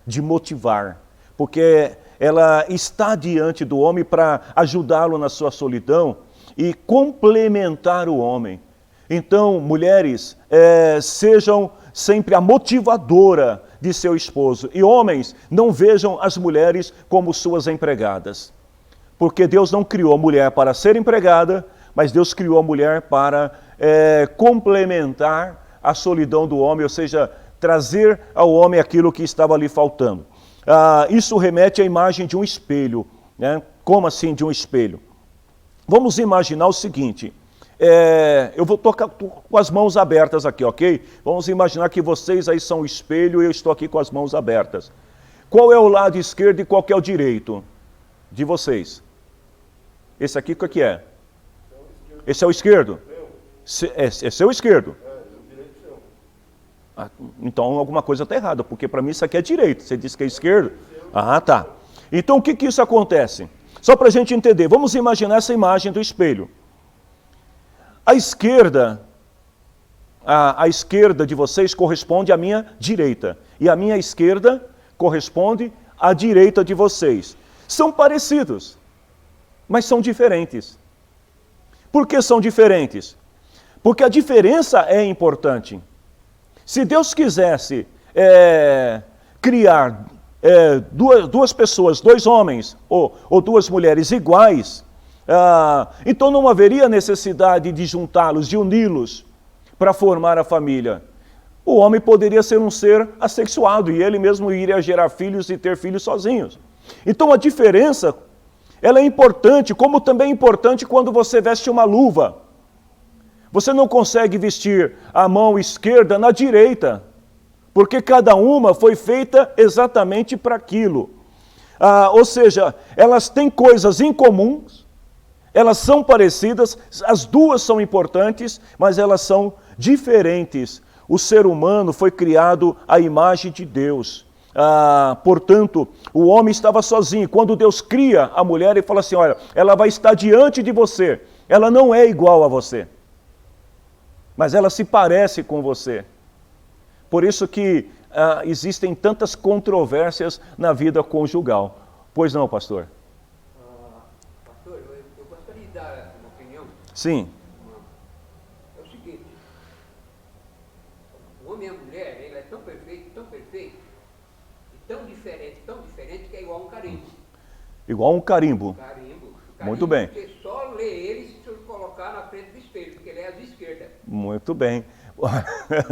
Speaker 7: de motivar. Porque ela está diante do homem para ajudá-lo na sua solidão e complementar o homem. Então, mulheres, sejam sempre a motivadora de seu esposo. E homens, não vejam as mulheres como suas empregadas. Porque Deus não criou a mulher para ser empregada, mas Deus criou a mulher para complementar a solidão do homem, ou seja, trazer ao homem aquilo que estava ali faltando. Isso remete à imagem de um espelho, né? Como assim de um espelho? Vamos imaginar o seguinte, eu vou tocar com as mãos abertas aqui, ok? Vamos imaginar que vocês aí são o espelho e eu estou aqui com as mãos abertas. Qual é o lado esquerdo e qual é o direito de vocês? Esse aqui, o que é? Esse é o esquerdo? Esse é o esquerdo? Então alguma coisa está errada, porque para mim isso aqui é direito. Você disse que é esquerdo? Ah, tá. Então o que isso acontece? Só para a gente entender, vamos imaginar essa imagem do espelho. A esquerda de vocês corresponde à minha direita. E a minha esquerda corresponde à direita de vocês. São parecidos, mas são diferentes. Por que são diferentes? Porque a diferença é importante. Se Deus quisesse criar duas pessoas, dois homens ou duas mulheres iguais, então não haveria necessidade de juntá-los, de uni-los para formar a família. O homem poderia ser um ser assexuado e ele mesmo iria gerar filhos e ter filhos sozinhos. Então a diferença, ela é importante, como também é importante quando você veste uma luva. Você não consegue vestir a mão esquerda na direita, porque cada uma foi feita exatamente para aquilo. Ou seja, elas têm coisas em comum, elas são parecidas, as duas são importantes, mas elas são diferentes. O ser humano foi criado à imagem de Deus. Portanto, o homem estava sozinho. Quando Deus cria a mulher, ele fala assim, olha, ela vai estar diante de você. Ela não é igual a você, mas ela se parece com você. Por isso que existem tantas controvérsias na vida conjugal. Pois não, pastor?
Speaker 8: Pastor, eu gostaria de dar uma opinião.
Speaker 7: Sim.
Speaker 8: É o seguinte, o homem e a mulher, ele é tão perfeito, e tão diferente que é igual um carimbo.
Speaker 7: Igual um carimbo.
Speaker 8: Carimbo.
Speaker 7: Muito bem.
Speaker 8: Você só lê ele se você colocar na frente do espelho, porque ele é à esquerda.
Speaker 7: Muito bem.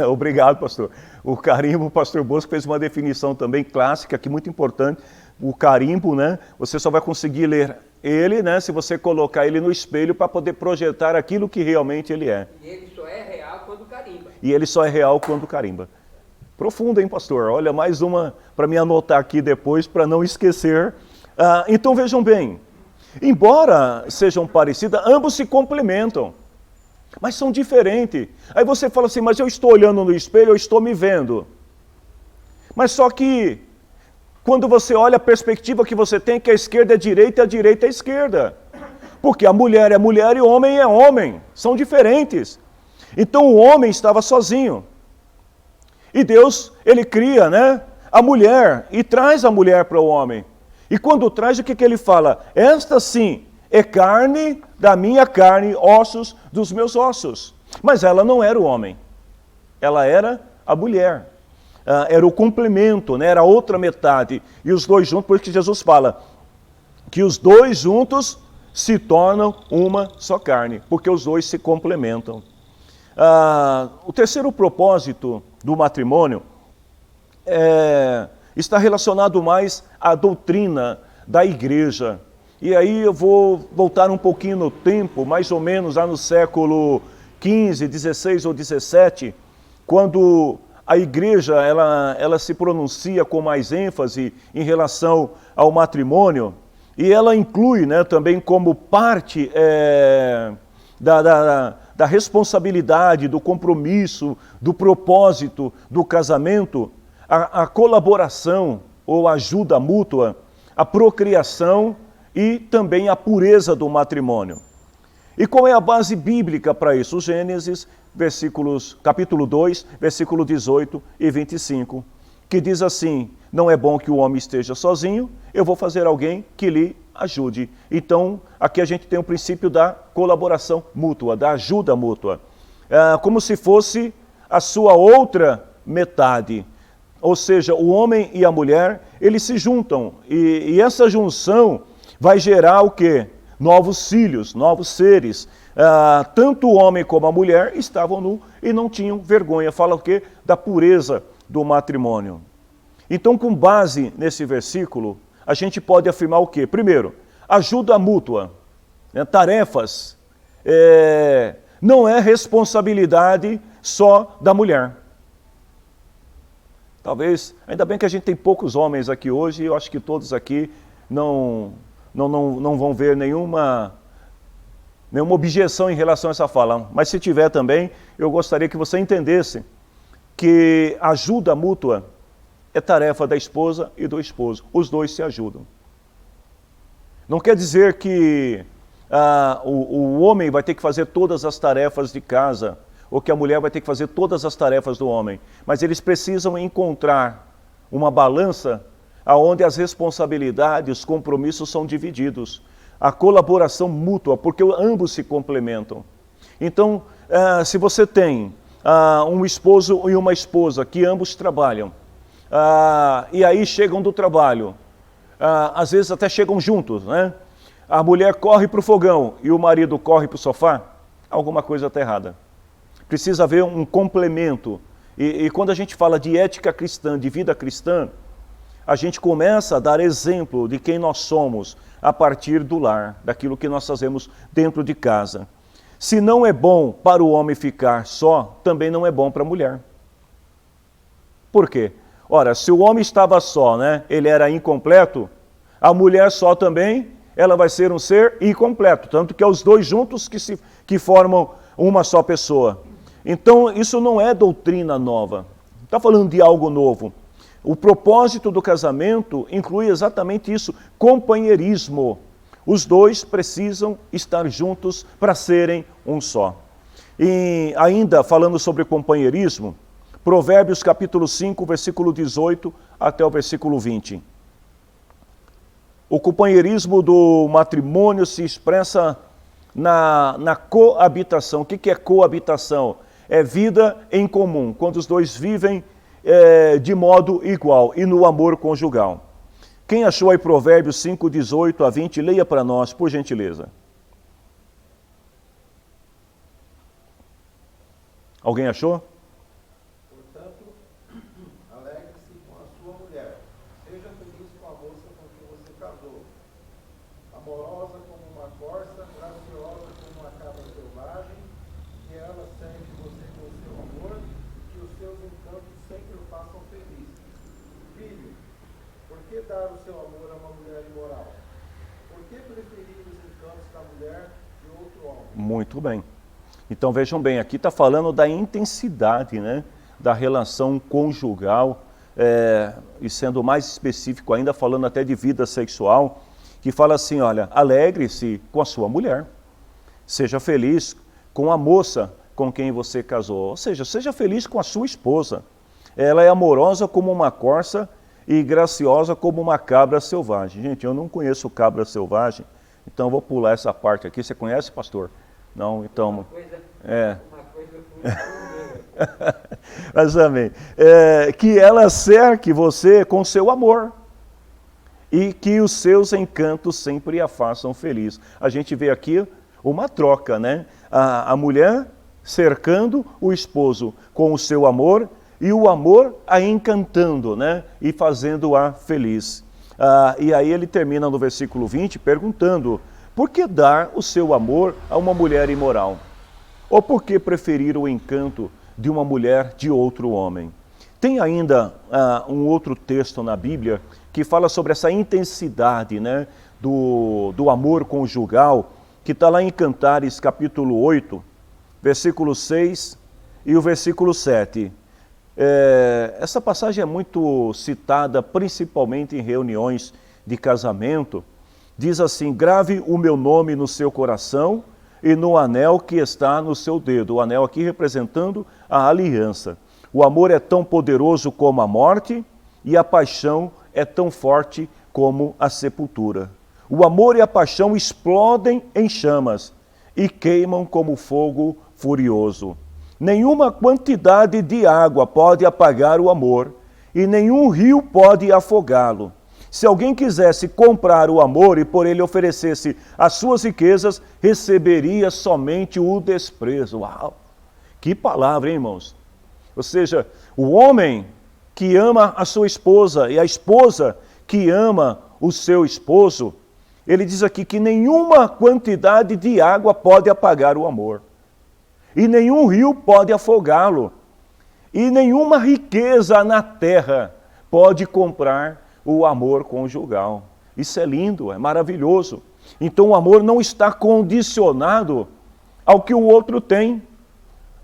Speaker 7: Obrigado, pastor. O carimbo, o pastor Bosco fez uma definição também clássica, que é muito importante. O carimbo, né? Você só vai conseguir ler ele, né, se você colocar ele no espelho para poder projetar aquilo que realmente ele é.
Speaker 8: E ele só é real quando carimba.
Speaker 7: E ele só é real quando carimba. Profundo, hein, pastor? Olha, mais uma para me anotar aqui depois, para não esquecer. Então vejam bem, embora sejam parecidas, ambos se complementam, mas são diferentes. Aí você fala assim, mas eu estou olhando no espelho, eu estou me vendo. Mas só que, quando você olha a perspectiva que você tem, que a esquerda é direita e a direita é esquerda. Porque a mulher é mulher e o homem é homem. São diferentes. Então o homem estava sozinho. E Deus, ele cria, né, a mulher e traz a mulher para o homem. E quando traz, o que ele fala? Esta sim é carne da minha carne, ossos dos meus ossos. Mas ela não era o homem. Ela era a mulher. Era o complemento, né? Era a outra metade. E os dois juntos, por isso que Jesus fala que os dois juntos se tornam uma só carne, porque os dois se complementam. O terceiro propósito do matrimônio está relacionado mais à doutrina da igreja. E aí eu vou voltar um pouquinho no tempo, mais ou menos lá no século XV, XVI ou XVII, quando a igreja ela se pronuncia com mais ênfase em relação ao matrimônio, e ela inclui, né, também como parte da responsabilidade, do compromisso, do propósito do casamento, a colaboração ou ajuda mútua, a procriação e também a pureza do matrimônio. E qual é a base bíblica para isso? Gênesis, capítulo 2, versículo 18 e 25, que diz assim, não é bom que o homem esteja sozinho, eu vou fazer alguém que lhe ajude. Então, aqui a gente tem o princípio da colaboração mútua, da ajuda mútua, como se fosse a sua outra metade. Ou seja, o homem e a mulher, eles se juntam, e essa junção vai gerar o quê? Novos filhos, novos seres. Tanto o homem como a mulher estavam nus e não tinham vergonha. Fala o quê? Da pureza do matrimônio. Então, com base nesse versículo, a gente pode afirmar o quê? Primeiro, ajuda mútua, né? Tarefas, não é responsabilidade só da mulher. Talvez, ainda bem que a gente tem poucos homens aqui hoje, e eu acho que todos aqui não vão ver nenhuma objeção em relação a essa fala. Mas se tiver também, eu gostaria que você entendesse que ajuda mútua é tarefa da esposa e do esposo. Os dois se ajudam. Não quer dizer que o homem vai ter que fazer todas as tarefas de casa, ou que a mulher vai ter que fazer todas as tarefas do homem. Mas eles precisam encontrar uma balança onde as responsabilidades, os compromissos são divididos. A colaboração mútua, porque ambos se complementam. Então, se você tem um esposo e uma esposa que ambos trabalham, e aí chegam do trabalho, às vezes até chegam juntos, né? A mulher corre para o fogão e o marido corre para o sofá, alguma coisa está errada. Precisa haver um complemento. E quando a gente fala de ética cristã, de vida cristã, a gente começa a dar exemplo de quem nós somos a partir do lar, daquilo que nós fazemos dentro de casa. Se não é bom para o homem ficar só, também não é bom para a mulher. Por quê? Ora, se o homem estava só, né, ele era incompleto, a mulher só também, ela vai ser um ser incompleto, tanto que é os dois juntos que formam uma só pessoa. Então, isso não é doutrina nova, está falando de algo novo. O propósito do casamento inclui exatamente isso, companheirismo. Os dois precisam estar juntos para serem um só. E ainda falando sobre companheirismo, Provérbios capítulo 5, versículo 18 até o versículo 20. O companheirismo do matrimônio se expressa na coabitação. O que é coabitação? É vida em comum, quando os dois vivem de modo igual e no amor conjugal. Quem achou aí Provérbios 5, 18 a 20, leia para nós, por gentileza. Alguém achou?
Speaker 9: Portanto, alegre-se com a sua mulher. Seja feliz com a moça com quem você casou. Amorosa
Speaker 10: que dar o seu amor a uma mulher imoral? Por que preferir os encantos da mulher de outro homem?
Speaker 7: Muito bem. Então vejam bem, aqui está falando da intensidade, né, da relação conjugal, e sendo mais específico ainda, falando até de vida sexual, que fala assim, olha, alegre-se com a sua mulher, seja feliz com a moça com quem você casou, ou seja, seja feliz com a sua esposa. Ela é amorosa como uma corça e graciosa como uma cabra selvagem. Gente, eu não conheço cabra selvagem, então eu vou pular essa parte aqui. Você conhece, pastor? Não, então...
Speaker 8: Uma coisa
Speaker 7: Mas amém. Que ela cerque você com seu amor e que os seus encantos sempre a façam feliz. A gente vê aqui uma troca, né? A mulher cercando o esposo com o seu amor e o amor a encantando, né? E fazendo-a feliz. E aí ele termina no versículo 20 perguntando: por que dar o seu amor a uma mulher imoral? Ou por que preferir o encanto de uma mulher de outro homem? Tem ainda um outro texto na Bíblia que fala sobre essa intensidade, né, do amor conjugal, que está lá em Cantares capítulo 8, versículo 6 e o versículo 7. Essa passagem é muito citada principalmente em reuniões de casamento. Diz assim: grave o meu nome no seu coração e no anel que está no seu dedo. O anel aqui representando a aliança. O amor é tão poderoso como a morte e a paixão é tão forte como a sepultura. O amor e a paixão explodem em chamas e queimam como fogo furioso. Nenhuma quantidade de água pode apagar o amor e nenhum rio pode afogá-lo. Se alguém quisesse comprar o amor e por ele oferecesse as suas riquezas, receberia somente o desprezo. Uau! Que palavra, hein, irmãos? Ou seja, o homem que ama a sua esposa e a esposa que ama o seu esposo, ele diz aqui que nenhuma quantidade de água pode apagar o amor. E nenhum rio pode afogá-lo. E nenhuma riqueza na terra pode comprar o amor conjugal. Isso é lindo, é maravilhoso. Então o amor não está condicionado ao que o outro tem.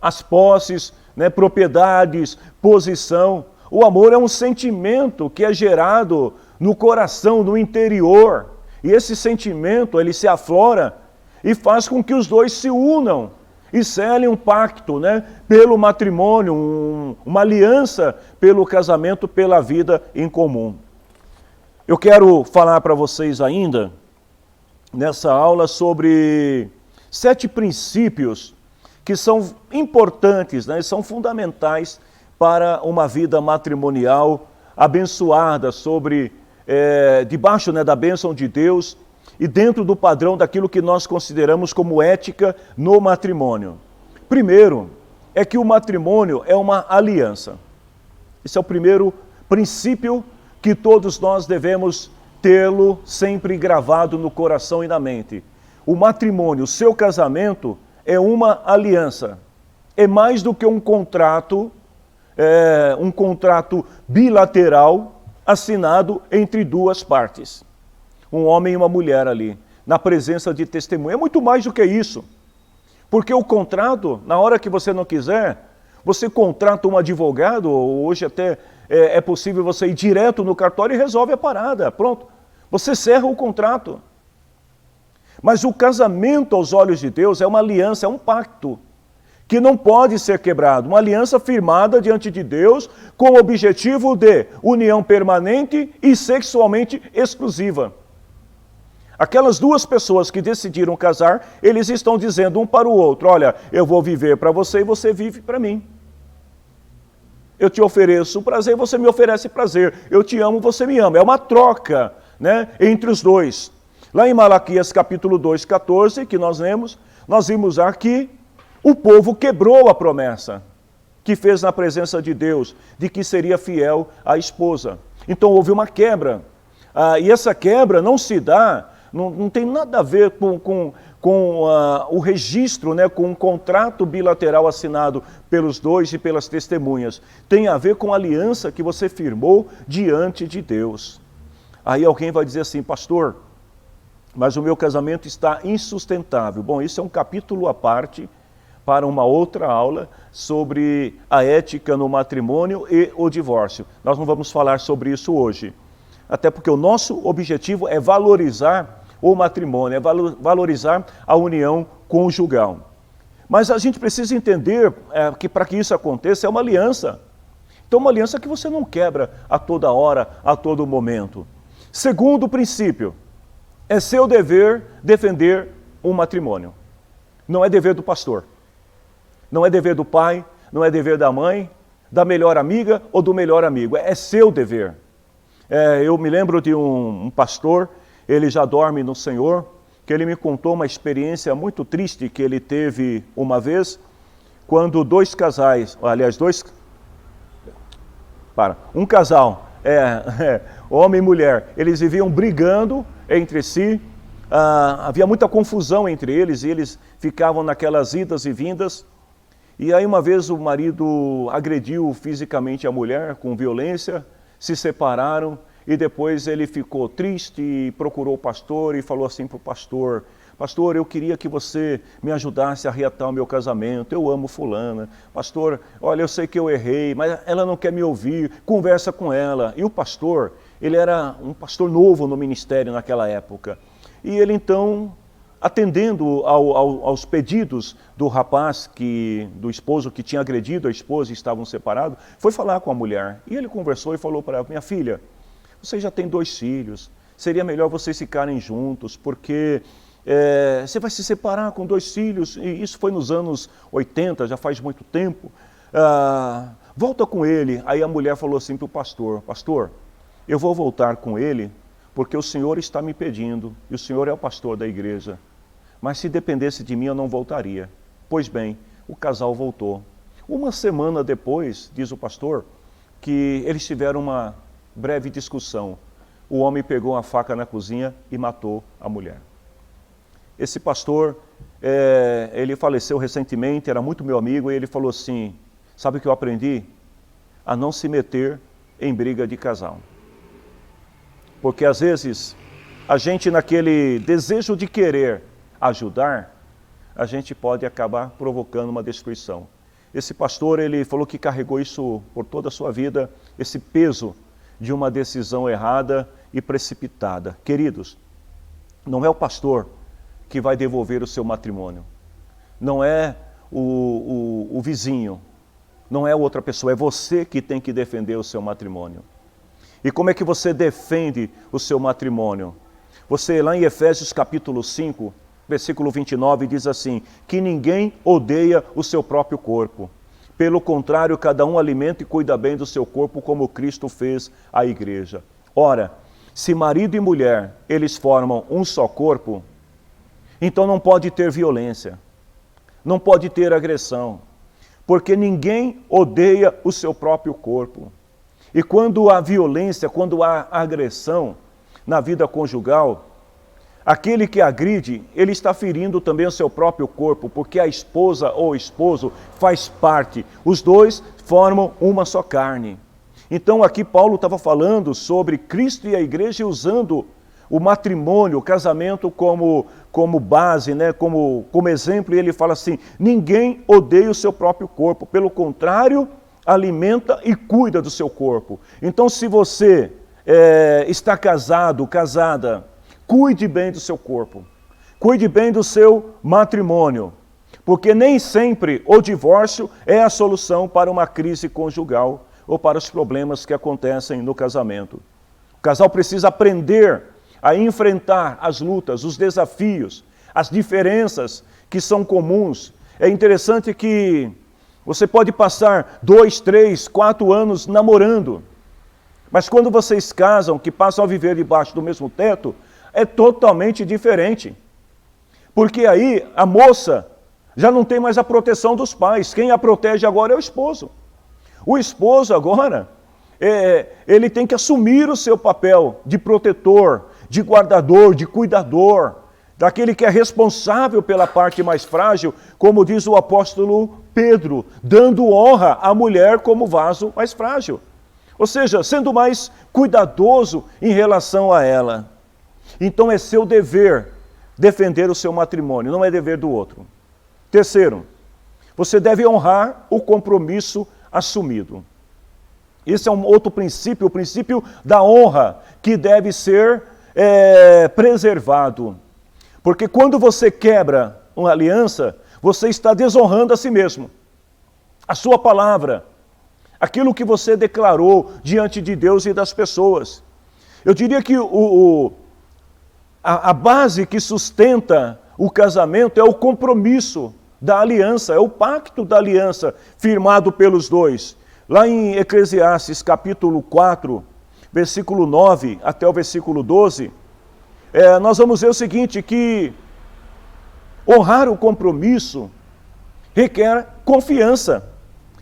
Speaker 7: As posses, né, propriedades, posição. O amor é um sentimento que é gerado no coração, no interior. E esse sentimento, ele se aflora e faz com que os dois se unam e selem um pacto, né, pelo matrimônio, uma aliança pelo casamento, pela vida em comum. Eu quero falar para vocês ainda, nessa aula, sobre 7 princípios que são importantes, né, são fundamentais para uma vida matrimonial abençoada, debaixo, né, da bênção de Deus e dentro do padrão daquilo que nós consideramos como ética no matrimônio. Primeiro, é que o matrimônio é uma aliança. Esse é o primeiro princípio que todos nós devemos tê-lo sempre gravado no coração e na mente. O matrimônio, o seu casamento, é uma aliança. É mais do que um contrato bilateral assinado entre duas partes. Um homem e uma mulher ali, na presença de testemunha. É muito mais do que isso. Porque o contrato, na hora que você não quiser, você contrata um advogado, ou hoje até é possível você ir direto no cartório e resolve a parada. Pronto. Você cerra o contrato. Mas o casamento aos olhos de Deus é uma aliança, é um pacto que não pode ser quebrado. Uma aliança firmada diante de Deus com o objetivo de união permanente e sexualmente exclusiva. Aquelas duas pessoas que decidiram casar, eles estão dizendo um para o outro: olha, eu vou viver para você e você vive para mim. Eu te ofereço prazer, você me oferece prazer. Eu te amo, você me ama. É uma troca, né, entre os dois. Lá em Malaquias capítulo 2, 14, que nós lemos, nós vimos aqui, o povo quebrou a promessa que fez na presença de Deus, de que seria fiel à esposa. Então houve uma quebra. E essa quebra não se dá, não tem nada a ver com o registro, né, com um contrato bilateral assinado pelos dois e pelas testemunhas. Tem a ver com a aliança que você firmou diante de Deus. Aí alguém vai dizer assim, pastor, mas o meu casamento está insustentável. Bom, isso é um capítulo à parte para uma outra aula sobre a ética no matrimônio e o divórcio. Nós não vamos falar sobre isso hoje. Até porque o nosso objetivo é valorizar o matrimônio, é valorizar a união conjugal. Mas a gente precisa entender que para que isso aconteça é uma aliança. Então uma aliança que você não quebra a toda hora, a todo momento. Segundo princípio, é seu dever defender um matrimônio. Não é dever do pastor. Não é dever do pai, não é dever da mãe, da melhor amiga ou do melhor amigo. É seu dever. Eu me lembro de um pastor, ele já dorme no Senhor, que ele me contou uma experiência muito triste que ele teve uma vez, quando um casal, homem e mulher, eles viviam brigando entre si, havia muita confusão entre eles, e eles ficavam naquelas idas e vindas, e aí uma vez o marido agrediu fisicamente a mulher com violência, se separaram, e depois ele ficou triste e procurou o pastor e falou assim para o pastor, pastor, eu queria que você me ajudasse a reatar o meu casamento, eu amo fulana, pastor, olha, eu sei que eu errei, mas ela não quer me ouvir, conversa com ela. E o pastor, ele era um pastor novo no ministério naquela época, e ele então, atendendo aos pedidos do rapaz, do esposo que tinha agredido a esposa e estavam separados, foi falar com a mulher, e ele conversou e falou para ela, minha filha, você já tem 2 filhos, seria melhor vocês ficarem juntos, porque você vai se separar com 2 filhos, e isso foi nos anos 80, já faz muito tempo, volta com ele. Aí a mulher falou assim para o pastor, pastor, eu vou voltar com ele, porque o senhor está me pedindo, e o senhor é o pastor da igreja, mas se dependesse de mim eu não voltaria. Pois bem, o casal voltou. Uma semana depois, diz o pastor, que eles tiveram uma breve discussão. O homem pegou a faca na cozinha e matou a mulher. Esse pastor, ele faleceu recentemente, era muito meu amigo, e ele falou assim, sabe o que eu aprendi? A não se meter em briga de casal. Porque às vezes, a gente naquele desejo de querer ajudar, a gente pode acabar provocando uma destruição. Esse pastor, ele falou que carregou isso por toda a sua vida, esse peso de uma decisão errada e precipitada. Queridos, não é o pastor que vai devolver o seu matrimônio, não é o vizinho, não é outra pessoa, é você que tem que defender o seu matrimônio. E como é que você defende o seu matrimônio? Você, lá em Efésios capítulo 5, versículo 29, diz assim, que ninguém odeia o seu próprio corpo. Pelo contrário, cada um alimenta e cuida bem do seu corpo, como Cristo fez à igreja. Ora, se marido e mulher, eles formam um só corpo, então não pode ter violência, não pode ter agressão, porque ninguém odeia o seu próprio corpo. E quando há violência, quando há agressão na vida conjugal, aquele que agride, ele está ferindo também o seu próprio corpo, porque a esposa ou o esposo faz parte, os dois formam uma só carne. Então aqui Paulo estava falando sobre Cristo e a igreja, usando o matrimônio, o casamento como base, né? como exemplo, e ele fala assim, ninguém odeia o seu próprio corpo, pelo contrário, alimenta e cuida do seu corpo. Então se você está casado, casada, cuide bem do seu corpo, cuide bem do seu matrimônio, porque nem sempre o divórcio é a solução para uma crise conjugal ou para os problemas que acontecem no casamento. O casal precisa aprender a enfrentar as lutas, os desafios, as diferenças que são comuns. É interessante que você pode passar 2, 3, 4 anos namorando, mas quando vocês casam, que passam a viver debaixo do mesmo teto, é totalmente diferente. Porque aí a moça já não tem mais a proteção dos pais. Quem a protege agora é o esposo. O esposo agora, ele tem que assumir o seu papel de protetor, de guardador, de cuidador, daquele que é responsável pela parte mais frágil, como diz o apóstolo Pedro, dando honra à mulher como vaso mais frágil. Ou seja, sendo mais cuidadoso em relação a ela. Então é seu dever defender o seu matrimônio, não é dever do outro. Terceiro, você deve honrar o compromisso assumido. Esse é um outro princípio, o princípio da honra, que deve ser preservado. Porque quando você quebra uma aliança, você está desonrando a si mesmo. A sua palavra, aquilo que você declarou diante de Deus e das pessoas. Eu diria que a base que sustenta o casamento é o compromisso da aliança, é o pacto da aliança firmado pelos dois. Lá em Eclesiastes capítulo 4, versículo 9 até o versículo 12, nós vamos ver o seguinte, que honrar o compromisso requer confiança,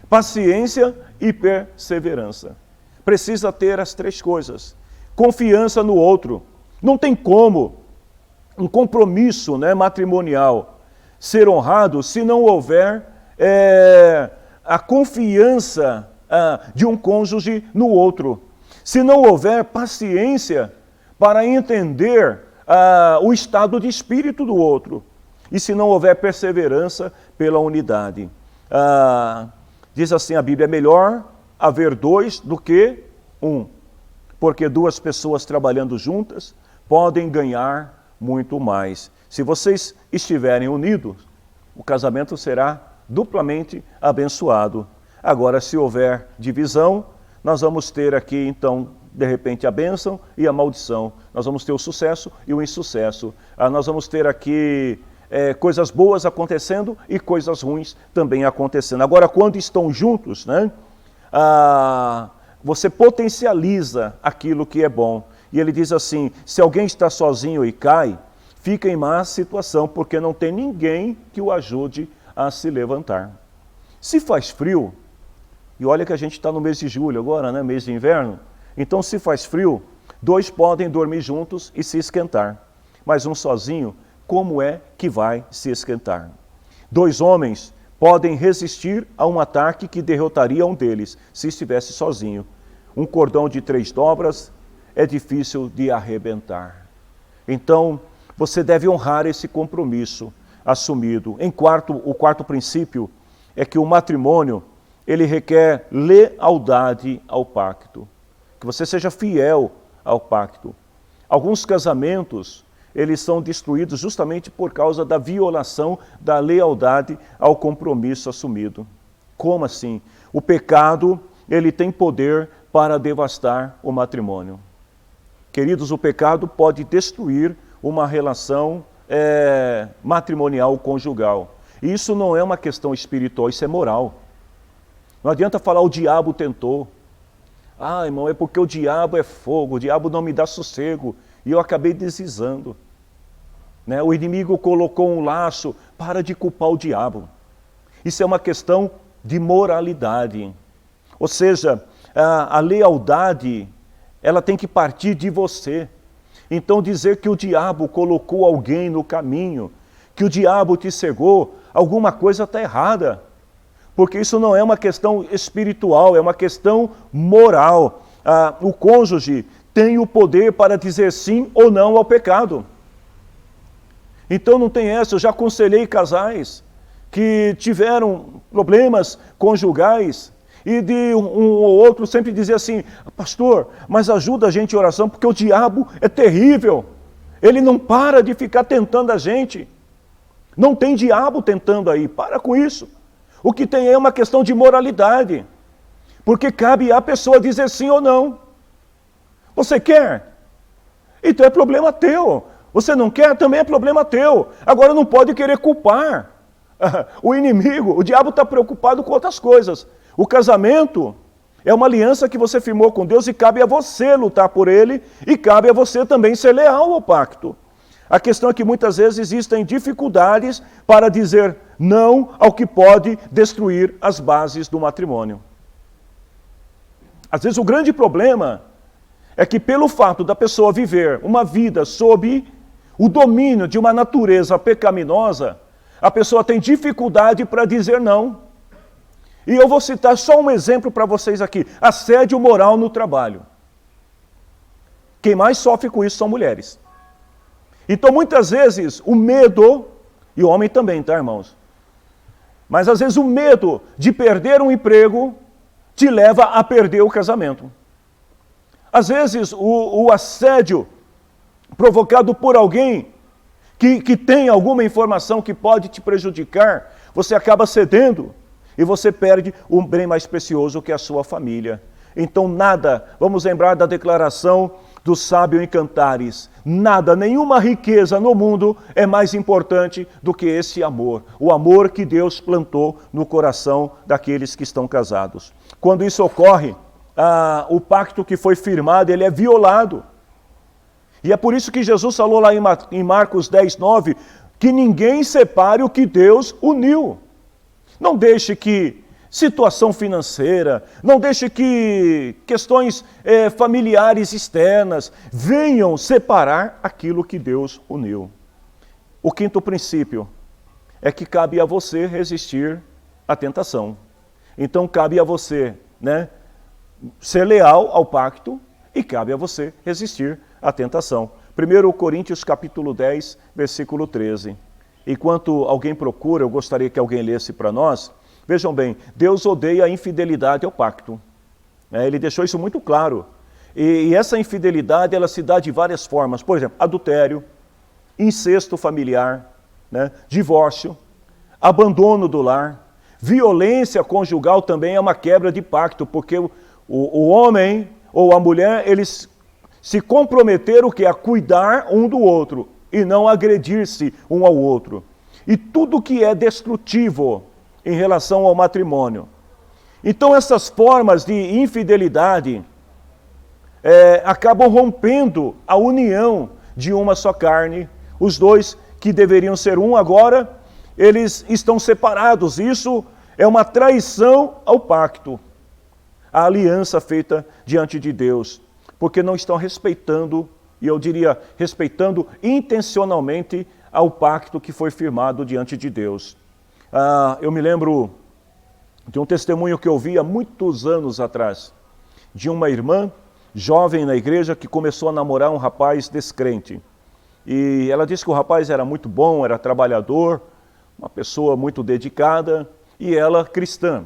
Speaker 7: paciência e perseverança. Precisa ter as três coisas. Confiança no outro. Não tem como um compromisso, matrimonial ser honrado se não houver a confiança de um cônjuge no outro. Se não houver paciência para entender o estado de espírito do outro. E se não houver perseverança pela unidade. Diz assim a Bíblia, é melhor haver dois do que um. Porque duas pessoas trabalhando juntas podem ganhar muito mais. Se vocês estiverem unidos, o casamento será duplamente abençoado. Agora, se houver divisão, nós vamos ter aqui, então, de repente, a bênção e a maldição. Nós vamos ter o sucesso e o insucesso. Nós vamos ter aqui coisas boas acontecendo e coisas ruins também acontecendo. Agora, quando estão juntos, você potencializa aquilo que é bom. E ele diz assim, se alguém está sozinho e cai, fica em má situação, porque não tem ninguém que o ajude a se levantar. Se faz frio, e olha que a gente está no mês de julho agora, mês de inverno, então se faz frio, dois podem dormir juntos e se esquentar, mas um sozinho, como é que vai se esquentar? Dois homens podem resistir a um ataque que derrotaria um deles, se estivesse sozinho. Um cordão de 3 dobras é difícil de arrebentar. Então, você deve honrar esse compromisso assumido. O quarto princípio é que o matrimônio, ele requer lealdade ao pacto. Que você seja fiel ao pacto. Alguns casamentos, eles são destruídos justamente por causa da violação da lealdade ao compromisso assumido. Como assim? O pecado, ele tem poder para devastar o matrimônio. Queridos, o pecado pode destruir uma relação matrimonial, conjugal. E isso não é uma questão espiritual, isso é moral. Não adianta falar o diabo tentou. Ah, irmão, é porque o diabo é fogo, o diabo não me dá sossego. E eu acabei deslizando. O inimigo colocou um laço, para de culpar o diabo. Isso é uma questão de moralidade. Ou seja, a lealdade, ela tem que partir de você. Então dizer que o diabo colocou alguém no caminho, que o diabo te cegou, alguma coisa está errada. Porque isso não é uma questão espiritual, é uma questão moral. O cônjuge tem o poder para dizer sim ou não ao pecado. Então não tem essa, eu já aconselhei casais que tiveram problemas conjugais e de um ou outro sempre dizia assim, pastor, mas ajuda a gente em oração porque o diabo é terrível, ele não para de ficar tentando a gente, não tem diabo tentando aí, para com isso. O que tem é uma questão de moralidade, porque cabe à pessoa dizer sim ou não. Você quer? Então é problema teu. Você não quer? Também é problema teu. Agora não pode querer culpar o inimigo. O diabo está preocupado com outras coisas. O casamento é uma aliança que você firmou com Deus e cabe a você lutar por ele e cabe a você também ser leal ao pacto. A questão é que muitas vezes existem dificuldades para dizer não ao que pode destruir as bases do matrimônio. Às vezes o grande problema é que pelo fato da pessoa viver uma vida sob o domínio de uma natureza pecaminosa, a pessoa tem dificuldade para dizer não. E eu vou citar só um exemplo para vocês aqui. Assédio moral no trabalho. Quem mais sofre com isso são mulheres. Então, muitas vezes, o medo, e o homem também, tá, irmãos? Mas, às vezes, o medo de perder um emprego te leva a perder o casamento. Às vezes, o assédio provocado por alguém que tem alguma informação que pode te prejudicar, você acaba cedendo e você perde o bem mais precioso que é a sua família. Então nada, vamos lembrar da declaração do sábio em Cantares, nada, nenhuma riqueza no mundo é mais importante do que esse amor, o amor que Deus plantou no coração daqueles que estão casados. Quando isso ocorre, o pacto que foi firmado, ele é violado. E é por isso que Jesus falou lá em Marcos 10, 9, que ninguém separe o que Deus uniu. Não deixe que situação financeira, não deixe que questões familiares externas venham separar aquilo que Deus uniu. O quinto princípio é que cabe a você resistir à tentação. Então cabe a você, ser leal ao pacto e cabe a você resistir à tentação. 1 Coríntios capítulo 10, versículo 13. Enquanto alguém procura, eu gostaria que alguém lesse para nós. Vejam bem, Deus odeia a infidelidade ao pacto. Ele deixou isso muito claro. E essa infidelidade, ela se dá de várias formas. Por exemplo, adultério, incesto familiar, divórcio, abandono do lar, violência conjugal também é uma quebra de pacto, porque o homem ou a mulher, eles se comprometeram a cuidar um do outro e não agredir-se um ao outro. E tudo que é destrutivo em relação ao matrimônio. Então essas formas de infidelidade acabam rompendo a união de uma só carne. Os dois que deveriam ser um agora, eles estão separados. Isso é uma traição ao pacto, à aliança feita diante de Deus, porque não estão respeitando, e eu diria, respeitando intencionalmente ao pacto que foi firmado diante de Deus. Eu me lembro de um testemunho que eu vi há muitos anos atrás, de uma irmã jovem na igreja que começou a namorar um rapaz descrente. E ela disse que o rapaz era muito bom, era trabalhador, uma pessoa muito dedicada, e ela cristã.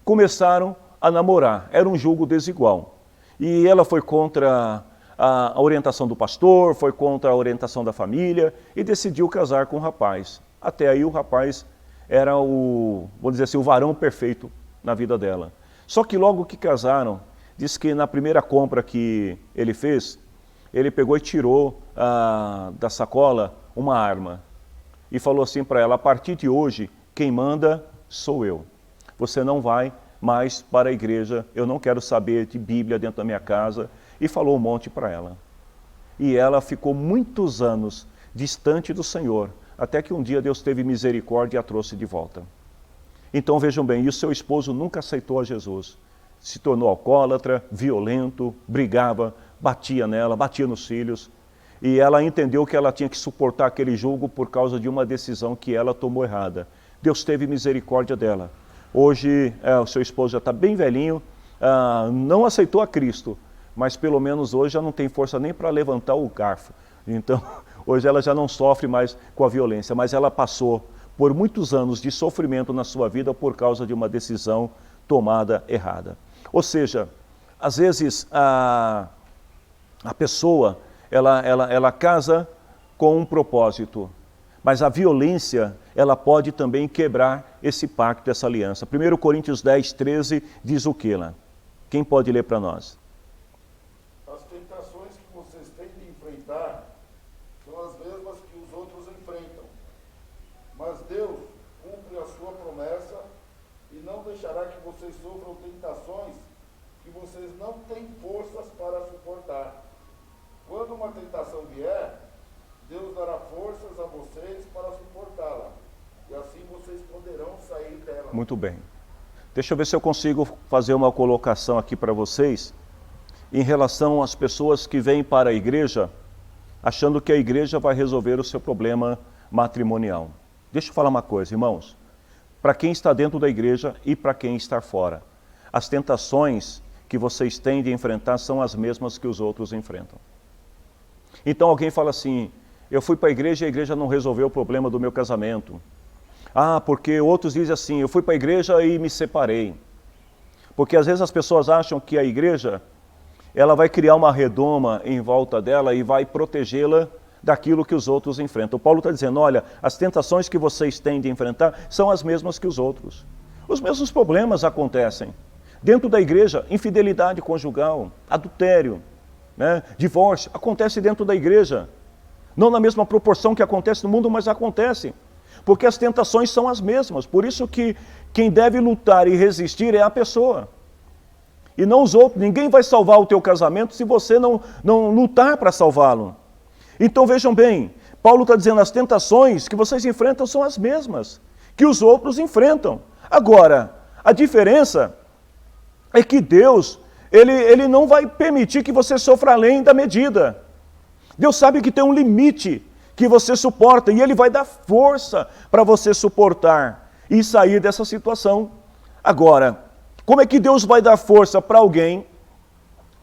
Speaker 7: Começaram a namorar, era um julgo desigual. E ela foi contra a orientação do pastor, foi contra a orientação da família e decidiu casar com o rapaz. Até aí o rapaz era vamos dizer assim, o varão perfeito na vida dela. Só que logo que casaram, diz que na primeira compra que ele fez, ele pegou e tirou da sacola uma arma e falou assim para ela: a partir de hoje, quem manda sou eu. Você não vai mais para a igreja, eu não quero saber de Bíblia dentro da minha casa. E falou um monte para ela. E ela ficou muitos anos distante do Senhor, até que um dia Deus teve misericórdia e a trouxe de volta. Então vejam bem, e o seu esposo nunca aceitou a Jesus. Se tornou alcoólatra, violento, brigava, batia nela, batia nos filhos. E ela entendeu que ela tinha que suportar aquele julgo por causa de uma decisão que ela tomou errada. Deus teve misericórdia dela. Hoje o seu esposo já está bem velhinho, não aceitou a Cristo, mas pelo menos hoje já não tem força nem para levantar o garfo. Então, hoje ela já não sofre mais com a violência, mas ela passou por muitos anos de sofrimento na sua vida por causa de uma decisão tomada errada. Ou seja, às vezes a pessoa, ela casa com um propósito, mas a violência, ela pode também quebrar esse pacto, essa aliança. 1 Coríntios 10, 13 diz o que lá? Quem pode ler para nós?
Speaker 9: As tentações que vocês têm de enfrentar são as mesmas que os outros enfrentam. Mas Deus cumpre a sua promessa e não deixará que vocês sofram tentações que vocês não têm forças para suportar. Quando uma tentação vier, Deus dará forças a vocês para suportá-la, e assim vocês poderão sair dela.
Speaker 7: Muito bem. Deixa eu ver se eu consigo fazer uma colocação aqui para vocês, em relação às pessoas que vêm para a igreja, achando que a igreja vai resolver o seu problema matrimonial. Deixa eu falar uma coisa, irmãos. para quem está dentro da igreja e para quem está fora. As tentações que vocês têm de enfrentar são as mesmas que os outros enfrentam. Então alguém fala assim, eu fui para a igreja não resolveu o problema do meu casamento. Ah, porque outros dizem assim, eu fui para a igreja e me separei. Porque às vezes as pessoas acham que a igreja, ela vai criar uma redoma em volta dela e vai protegê-la daquilo que os outros enfrentam. O Paulo está dizendo, olha, as tentações que vocês têm de enfrentar são as mesmas que os outros. Os mesmos problemas acontecem. Dentro da igreja, infidelidade conjugal, adultério, né, divórcio, acontece dentro da igreja. Não na mesma proporção que acontece no mundo, mas acontece. Porque as tentações são as mesmas. Por isso que quem deve lutar e resistir é a pessoa. E não os outros. Ninguém vai salvar o teu casamento se você não lutar para salvá-lo. Então vejam bem, Paulo está dizendo, as tentações que vocês enfrentam são as mesmas que os outros enfrentam. Agora, a diferença é que Deus, ele não vai permitir que você sofra além da medida. Deus sabe que tem um limite que você suporta e Ele vai dar força para você suportar e sair dessa situação. Agora, como é que Deus vai dar força para alguém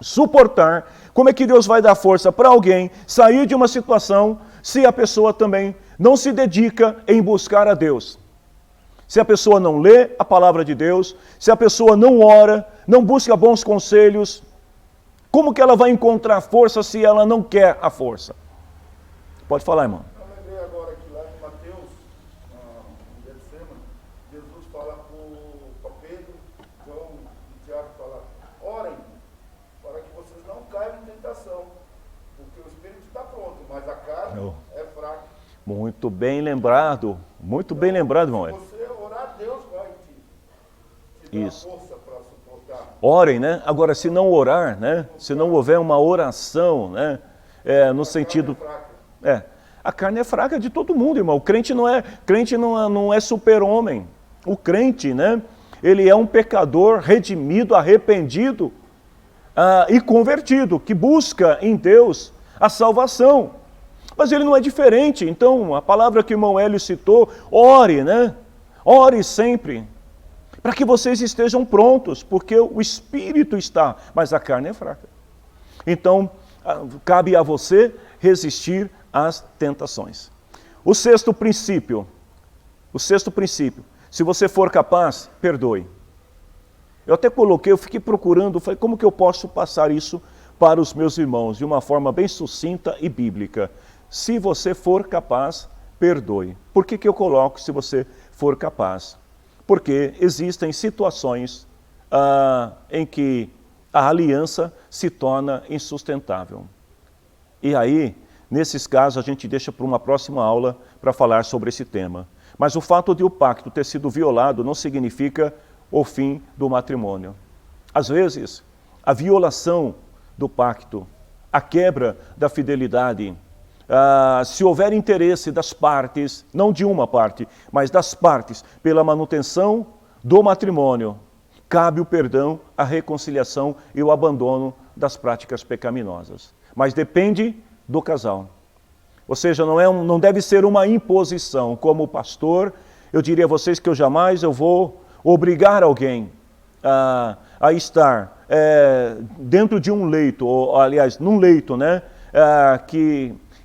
Speaker 7: suportar? Como é que Deus vai dar força para alguém sair de uma situação se a pessoa também não se dedica em buscar a Deus? Se a pessoa não lê a palavra de Deus, se a pessoa não ora, não busca bons conselhos, como que ela vai encontrar força se ela não quer a força? Pode falar, irmão.
Speaker 9: Eu lembrei agora que lá em Mateus, em Getsemane, Jesus fala para Pedro, João e Tiago, fala, orem para que vocês não caiam em tentação, porque o espírito está pronto, mas a carne é fraca.
Speaker 7: Muito bem lembrado, irmão.
Speaker 9: Se você orar, Deus vai te dar força para suportar.
Speaker 7: Orem, né? Agora, se não orar, né? Se não houver uma oração, né? No sentido... a carne é fraca de todo mundo, irmão. O crente não é super-homem. O crente, né? Ele é um pecador redimido, arrependido e convertido, que busca em Deus a salvação. Mas ele não é diferente. Então, a palavra que o irmão Hélio citou, ore, né? Ore sempre, para que vocês estejam prontos, porque o espírito está, mas a carne é fraca. Então, cabe a você resistir às tentações. O sexto princípio, se você for capaz, perdoe. Eu até coloquei, eu fiquei procurando, falei, como que eu posso passar isso para os meus irmãos, de uma forma bem sucinta e bíblica. Se você for capaz, perdoe. Por que que eu coloco se você for capaz? Porque existem situações em que a aliança se torna insustentável. E aí, nesses casos, a gente deixa para uma próxima aula para falar sobre esse tema. Mas o fato de o pacto ter sido violado não significa o fim do matrimônio. Às vezes, a violação do pacto, a quebra da fidelidade, se houver interesse das partes, não de uma parte, mas das partes, pela manutenção do matrimônio, cabe o perdão, a reconciliação e o abandono das práticas pecaminosas. Mas depende do casal. Ou seja, não deve ser uma imposição. Como pastor, eu diria a vocês que eu jamais vou obrigar alguém a estar dentro de um leito, ou aliás, num leito, né,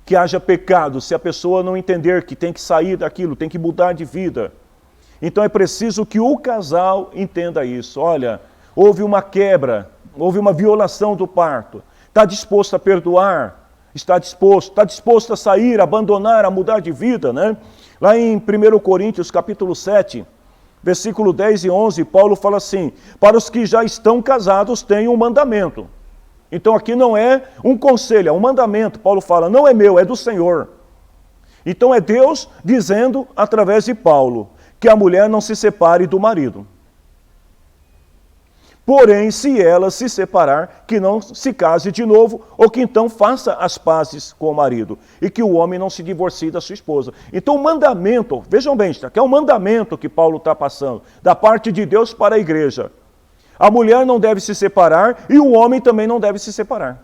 Speaker 7: que haja pecado, se a pessoa não entender que tem que sair daquilo, tem que mudar de vida. Então é preciso que o casal entenda isso. Olha, houve uma quebra, houve uma violação do pacto. Está disposto a perdoar? Está disposto a sair, a abandonar, a mudar de vida, né? Lá em 1 Coríntios, capítulo 7, versículo 10 e 11, Paulo fala assim, para os que já estão casados tem um mandamento. Então aqui não é um conselho, é um mandamento. Paulo fala, não é meu, é do Senhor. Então é Deus dizendo, através de Paulo, que a mulher não se separe do marido. Porém, se ela se separar, que não se case de novo, ou que então faça as pazes com o marido, e que o homem não se divorcie da sua esposa. Então o mandamento, vejam bem, que é um mandamento que Paulo está passando, da parte de Deus para a igreja. A mulher não deve se separar e o homem também não deve se separar.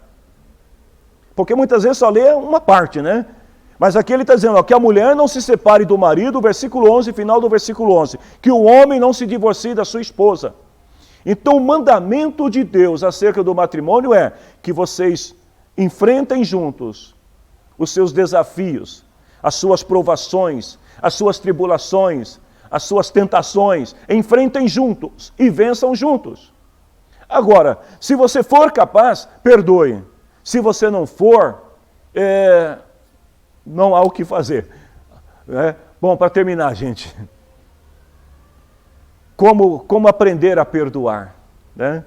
Speaker 7: Porque muitas vezes só lê uma parte, né? Mas aqui ele está dizendo, ó, que a mulher não se separe do marido, versículo 11, final do versículo 11. Que o homem não se divorcie da sua esposa. Então o mandamento de Deus acerca do matrimônio é que vocês enfrentem juntos os seus desafios, as suas provações, as suas tribulações, as suas tentações, enfrentem juntos e vençam juntos. Agora, se você for capaz, perdoe. Se você não for, não há o que fazer. Bom, para terminar, gente, como aprender a perdoar? Né?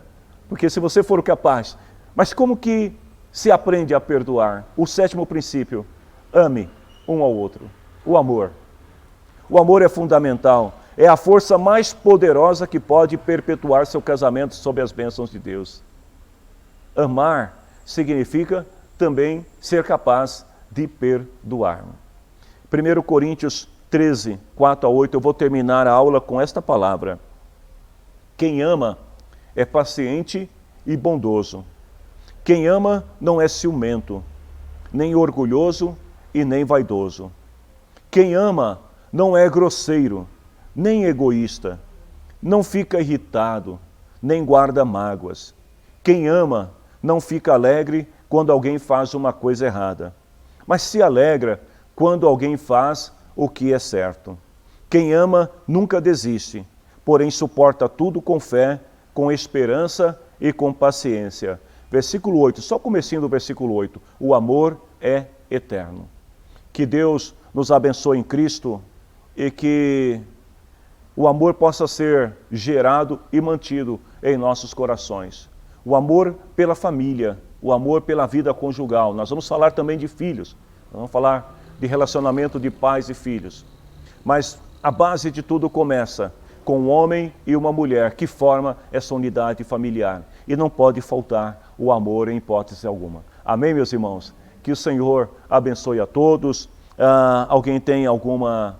Speaker 7: Porque se você for capaz, mas como que se aprende a perdoar? O 7º princípio, ame um ao outro. O amor. O amor é fundamental. É a força mais poderosa que pode perpetuar seu casamento sob as bênçãos de Deus. Amar significa também ser capaz de perdoar. 1 Coríntios 13, 4 a 8, eu vou terminar a aula com esta palavra. Quem ama é paciente e bondoso. Quem ama não é ciumento, nem orgulhoso e nem vaidoso. Quem ama não é grosseiro, nem egoísta, não fica irritado, nem guarda mágoas. Quem ama não fica alegre quando alguém faz uma coisa errada, mas se alegra quando alguém faz o que é certo. Quem ama nunca desiste, porém suporta tudo com fé, com esperança e com paciência. Versículo 8, só o comecinho do versículo 8. O amor é eterno. Que Deus nos abençoe em Cristo e que o amor possa ser gerado e mantido em nossos corações. O amor pela família, o amor pela vida conjugal. Nós vamos falar também de filhos, nós vamos falar de relacionamento de pais e filhos. Mas a base de tudo começa com um homem e uma mulher que formam essa unidade familiar. E não pode faltar o amor em hipótese alguma. Amém, meus irmãos? Que o Senhor abençoe a todos. Alguém tem alguma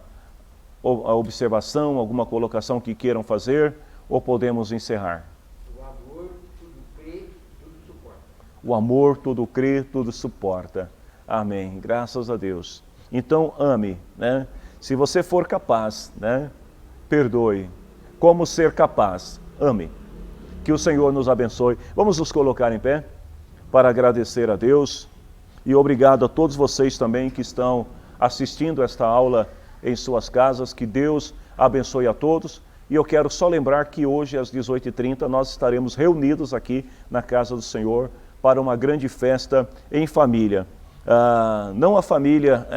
Speaker 7: observação, alguma colocação que queiram fazer? Ou podemos encerrar?
Speaker 8: O amor tudo crê, tudo suporta.
Speaker 7: O amor tudo crê, tudo suporta. Amém. Graças a Deus. Então, ame, né? Se você for capaz, né? Perdoe. Como ser capaz? Ame. Que o Senhor nos abençoe. Vamos nos colocar em pé para agradecer a Deus. E obrigado a todos vocês também que estão assistindo esta aula em suas casas. Que Deus abençoe a todos. E eu quero só lembrar que hoje às 18h30 nós estaremos reunidos aqui na casa do Senhor para uma grande festa em família. Não a família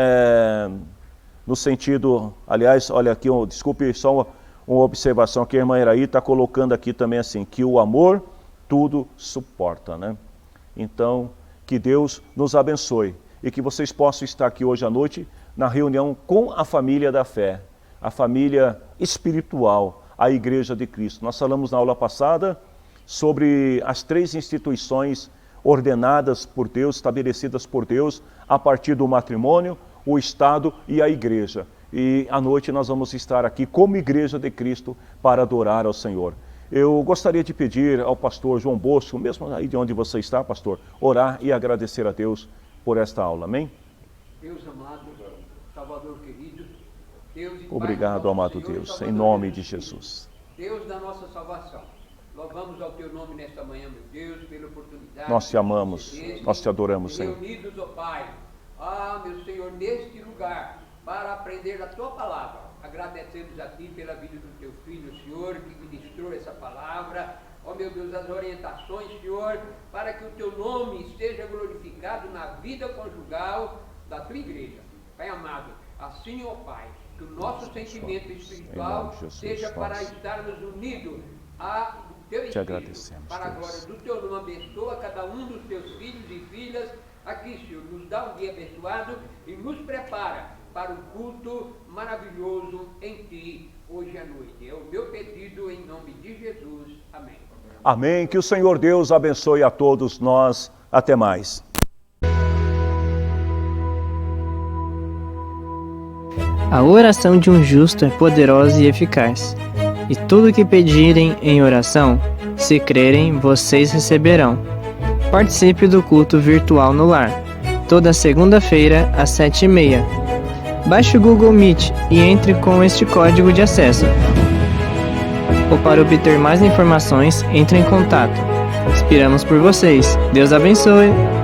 Speaker 7: no sentido, aliás, olha aqui, desculpe, só uma observação que a irmã Iraí está colocando aqui também assim, que o amor tudo suporta, né? Então, que Deus nos abençoe e que vocês possam estar aqui hoje à noite na reunião com a família da fé, a família espiritual, a Igreja de Cristo. Nós falamos na aula passada sobre as 3 instituições ordenadas por Deus, estabelecidas por Deus, a partir do matrimônio, o Estado e a Igreja. E à noite nós vamos estar aqui como Igreja de Cristo para adorar ao Senhor. Eu gostaria de pedir ao pastor João Bosco, mesmo aí de onde você está, pastor, orar e agradecer a Deus por esta aula. Amém?
Speaker 8: Deus amado, Salvador querido, Deus e
Speaker 7: Obrigado,
Speaker 8: Pai,
Speaker 7: amado
Speaker 8: Senhor,
Speaker 7: Deus, em
Speaker 8: Salvador
Speaker 7: nome de
Speaker 8: Jesus.
Speaker 7: Jesus.
Speaker 8: Deus da nossa salvação. Louvamos ao teu nome nesta manhã, meu Deus, pela oportunidade.
Speaker 7: Nós te amamos, nós te adoramos, Senhor.
Speaker 8: Reunidos, ó Pai, meu Senhor, neste lugar, para aprender a tua palavra. Agradecemos a ti pela vida do teu filho, Senhor, que ministrou essa palavra. Ó meu Deus, as orientações, Senhor, para que o teu nome seja glorificado na vida conjugal da tua igreja. Pai amado, assim, ó Pai, que o nosso sentimento espiritual seja para estarmos unidos a teu Espírito, para a glória do teu nome. Abençoa cada um dos teus filhos e filhas aqui, Senhor. Nos dá um dia abençoado e nos prepara para o culto maravilhoso em ti hoje à noite. É o meu pedido em nome de Jesus. Amém.
Speaker 7: Amém. Que o Senhor Deus abençoe a todos nós. Até mais.
Speaker 4: A oração de um justo é poderosa e eficaz. E tudo o que pedirem em oração, se crerem, vocês receberão. Participe do culto virtual no lar. toda segunda-feira às 7h30. Baixe o Google Meet e entre com este código de acesso. Ou para obter mais informações, entre em contato. Esperamos por vocês. Deus abençoe!